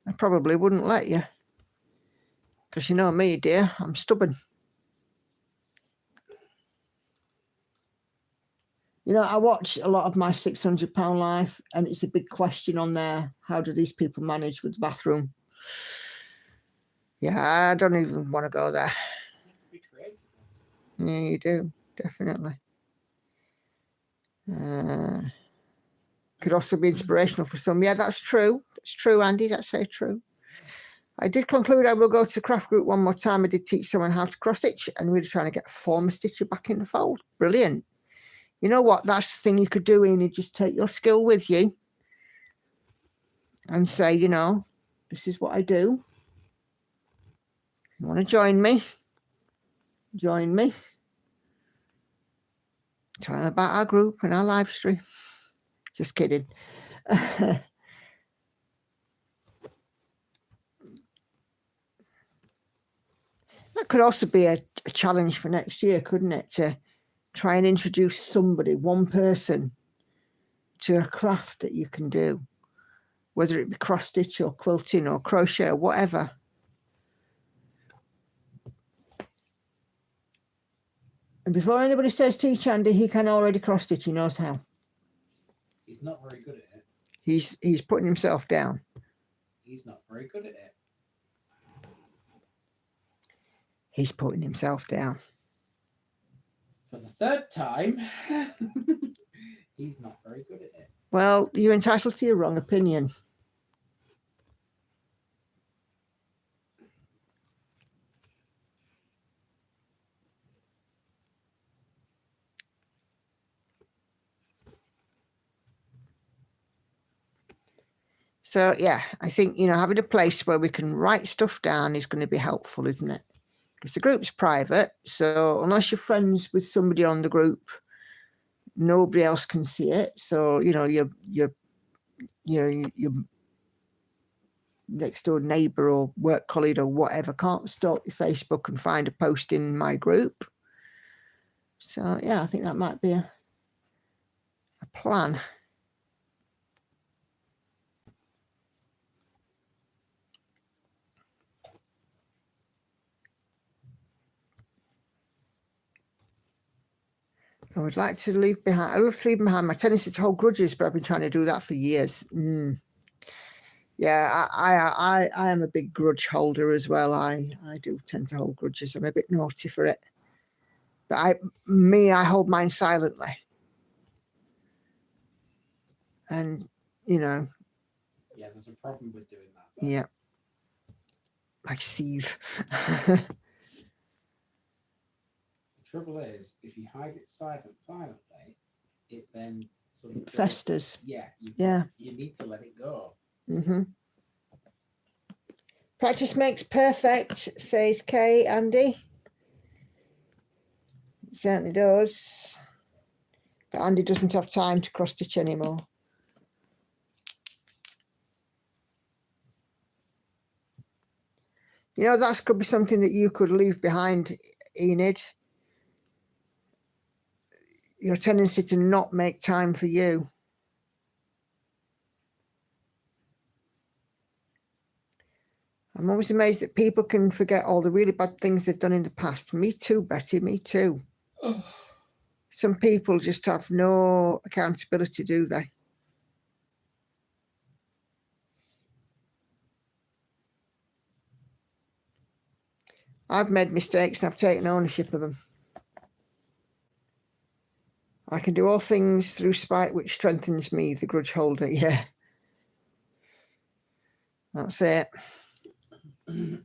I probably wouldn't let you. Because you know me, dear, I'm stubborn. You know, I watch a lot of my £600 life, and it's a big question on there. How do these people manage with the bathroom? Yeah, I don't even want to go there. You have to be creative. Yeah, you do, definitely. Could also be inspirational for some. Yeah, that's true. That's true, Andy. That's very true. I did conclude I will go to the craft group one more time. I did teach someone how to cross stitch and really trying to get a former stitcher back in the fold. Brilliant. You know what? That's the thing you could do, Ian. You just take your skill with you and say, you know, this is what I do. You want to join me? Join me. Tell them about our group and our live stream. Just kidding. That could also be a challenge for next year, couldn't it? To try and introduce somebody, one person, to a craft that you can do, whether it be cross stitch or quilting or crochet or whatever. And before anybody says teach Andy, he can already cross stitch. He knows how. He's not very good at it. He's putting himself down. He's not very good at it. He's putting himself down. for the third time. He's not very good at it. Well, you're entitled to your wrong opinion. So, yeah, I think, having a place where we can write stuff down is going to be helpful, isn't it? Because the group's private. So unless you're friends with somebody on the group, nobody else can see it. So, your next door neighbour or work colleague or whatever can't stalk your Facebook and find a post in my group. So, yeah, I think that might be a plan. I would like to leave behind. I love to leave behind my tendency to hold grudges, but I've been trying to do that for years. Yeah, I am a big grudge holder as well. I do tend to hold grudges. I'm a bit naughty for it, but I hold mine silently, and Yeah, there's a problem with doing that. Though. yeah, I seethe. The trouble is, if you hide it silently, it then sort of Festers. Yeah. You need to let it go. Mm-hmm. Practice makes perfect, says Kay. Andy. It certainly does. But Andy doesn't have time to cross stitch anymore. That could be something that you could leave behind, Enid. Your tendency to not make time for you. I'm always amazed that people can forget all the really bad things they've done in the past. Me too, Betty, me too. Some people just have no accountability, do they? I've made mistakes and I've taken ownership of them. I can do all things through spite which strengthens me, the grudge holder. Yeah. That's it. And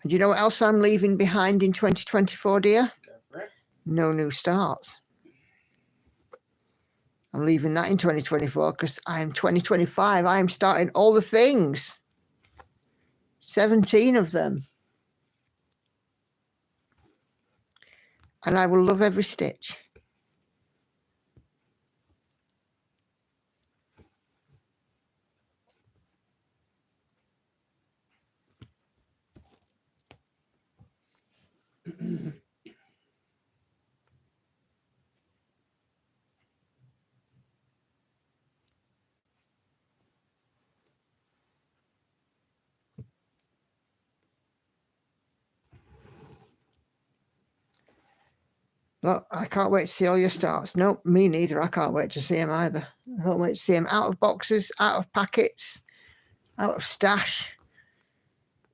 you know what else I'm leaving behind in 2024, dear? Go for it. No new starts. I'm leaving that in 2024 because I'm 2025. I am starting all the things. 17 of them. And I will love every stitch. Look, I can't wait to see all your starts. No, me neither. I can't wait to see them either. I can't wait to see them out of boxes, out of packets, out of stash,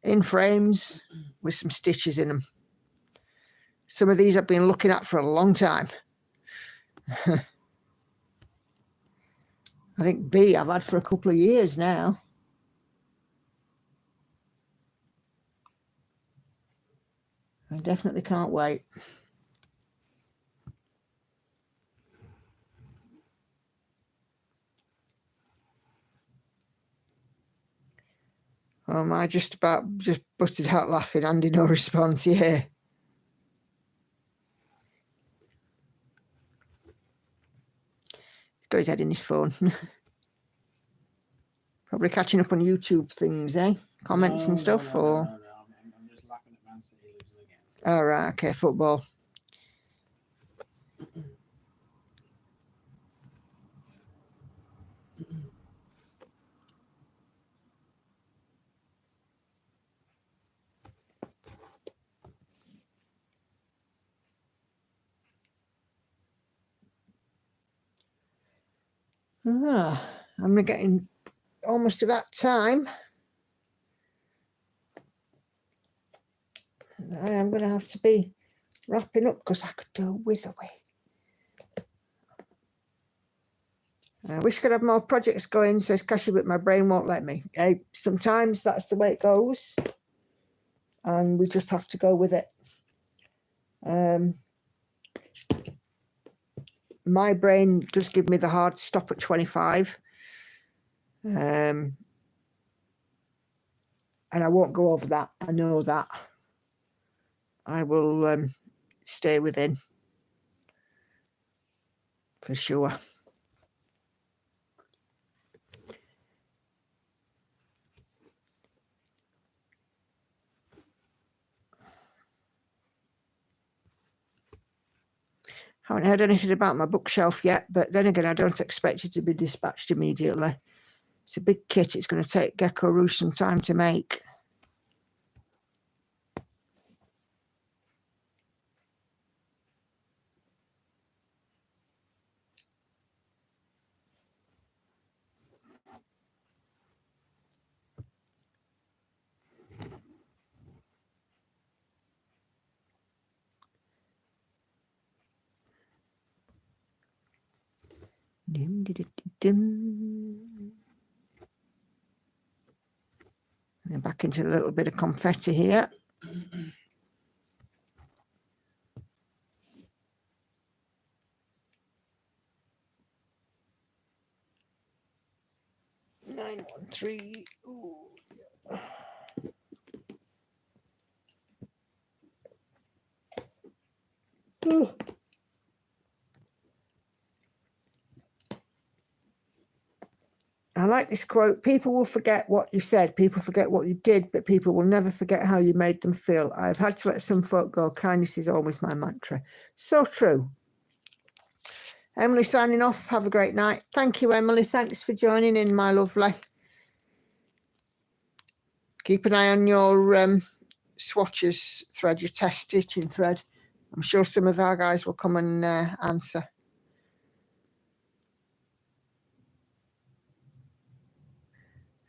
in frames, with some stitches in them. Some of these I've been looking at for a long time. I think B I've had for a couple of years now. I definitely can't wait. I just busted out laughing. Andy, no response. Yeah. He's got his head in his phone. Probably catching up on YouTube things, eh? Comments and stuff, or? No. I'm just laughing at Man City losing again. All right, okay, football. I'm getting almost to that time. I am going to have to be wrapping up because I could do with away. I wish I could have more projects going, says Cassie, but my brain won't let me. Sometimes that's the way it goes. And we just have to go with it. My brain does give me the hard stop at 25. And I won't go over that. I know that. I will stay within. For sure. Haven't heard anything about my bookshelf yet, but then again, I don't expect it to be dispatched immediately. It's a big kit. It's going to take Gecko Rouge some time to make. Dim, dim, dim. And back into a little bit of confetti here. Nine, 1, 3. Ooh. Ooh. I like this quote. People will forget what you said. People forget what you did, but people will never forget how you made them feel. I've had to let some folk go. Kindness is always my mantra. So true. Emily signing off. Have a great night. Thank you, Emily. Thanks for joining in, my lovely. Keep an eye on your swatches thread, your test stitching thread. I'm sure some of our guys will come and answer.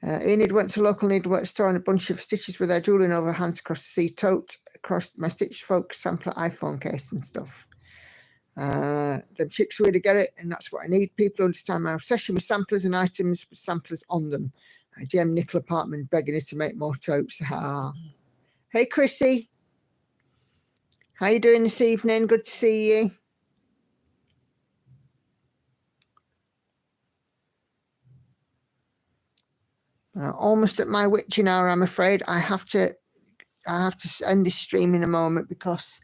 Enid went to local needlework store and a bunch of stitches with their drooling over hands across the sea, tote across my Stitch Folk sampler iPhone case and stuff. The chicks really get it, and that's what I need. People understand my obsession with samplers and items with samplers on them. Jem Nickel apartment begging her to make more totes. Hey, Chrissy. How you doing this evening? Good to see you. Almost at my witching hour, I'm afraid. I have to end this stream in a moment because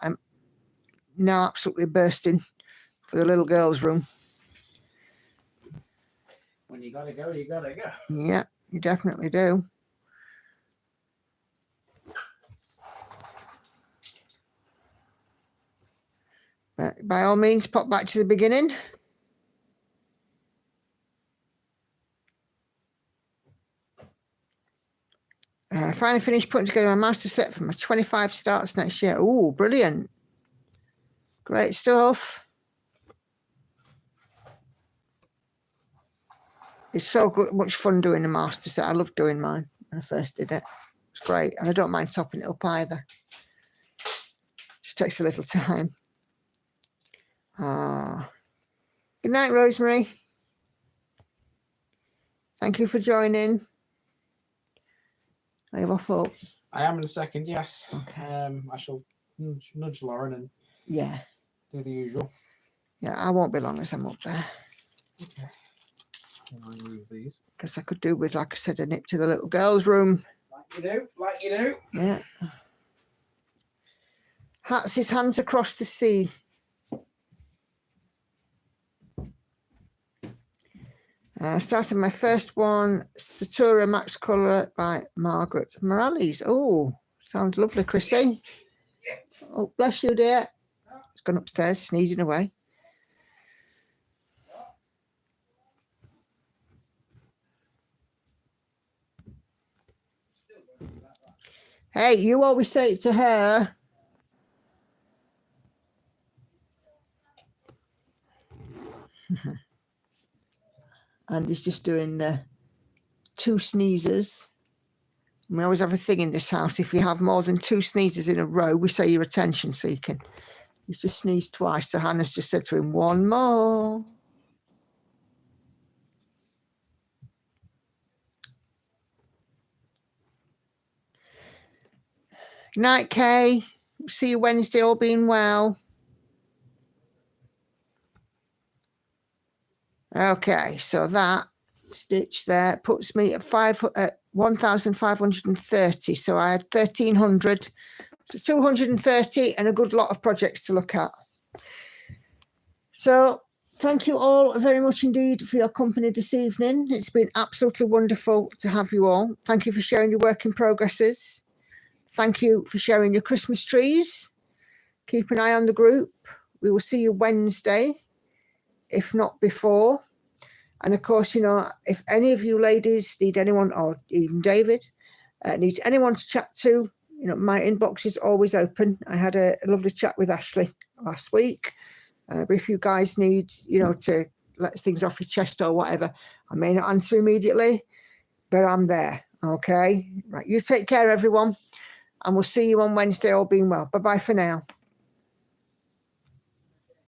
I'm now absolutely bursting for the little girl's room. When you gotta go, you gotta go. Yeah, you definitely do. But by all means, pop back to the beginning. Finally finished putting together my master set for my 25 starts next year. Oh, brilliant. Great stuff. It's so good, much fun doing the master set. I loved doing mine when I first did it. It's great. And I don't mind topping it up either. Just takes a little time. Good night, Rosemary. Thank you for joining. Are you off up? I am in a second, yes. Okay. I shall nudge Lauren and do the usual. Yeah, I won't be long as I'm up there. Okay. I'll remove these. Because I could do with, like I said, a nip to the little girl's room. Like you do. Yeah. Hats his hands across the sea. Starting my first one, Satura Max Colour by Margaret Morales. Oh, sounds lovely, Chrissy. Oh, bless you, dear. It's gone upstairs, sneezing away. Hey, you always say it to her. And he's just doing the 2 sneezes We always have a thing in this house. If you have more than 2 sneezes in a row, we say you're attention seeking. He's just sneezed twice, so Hannah's just said to him, 1 more. Night, Kay. See you Wednesday, all being well. Okay, so that stitch there puts me at 1,530. So I had 1,300. So 230 and a good lot of projects to look at. So thank you all very much indeed for your company this evening. It's been absolutely wonderful to have you all. Thank you for sharing your work in progresses. Thank you for sharing your Christmas trees. Keep an eye on the group. We will see you Wednesday, if not before. And of course, you know, if any of you ladies need anyone, or even David, needs anyone to chat to, you know, my inbox is always open. I had a lovely chat with Ashley last week. But if you guys need, you know, to let things off your chest or whatever, I may not answer immediately, but I'm there. Okay. Right. You take care, everyone. And we'll see you on Wednesday, all being well. Bye-bye for now.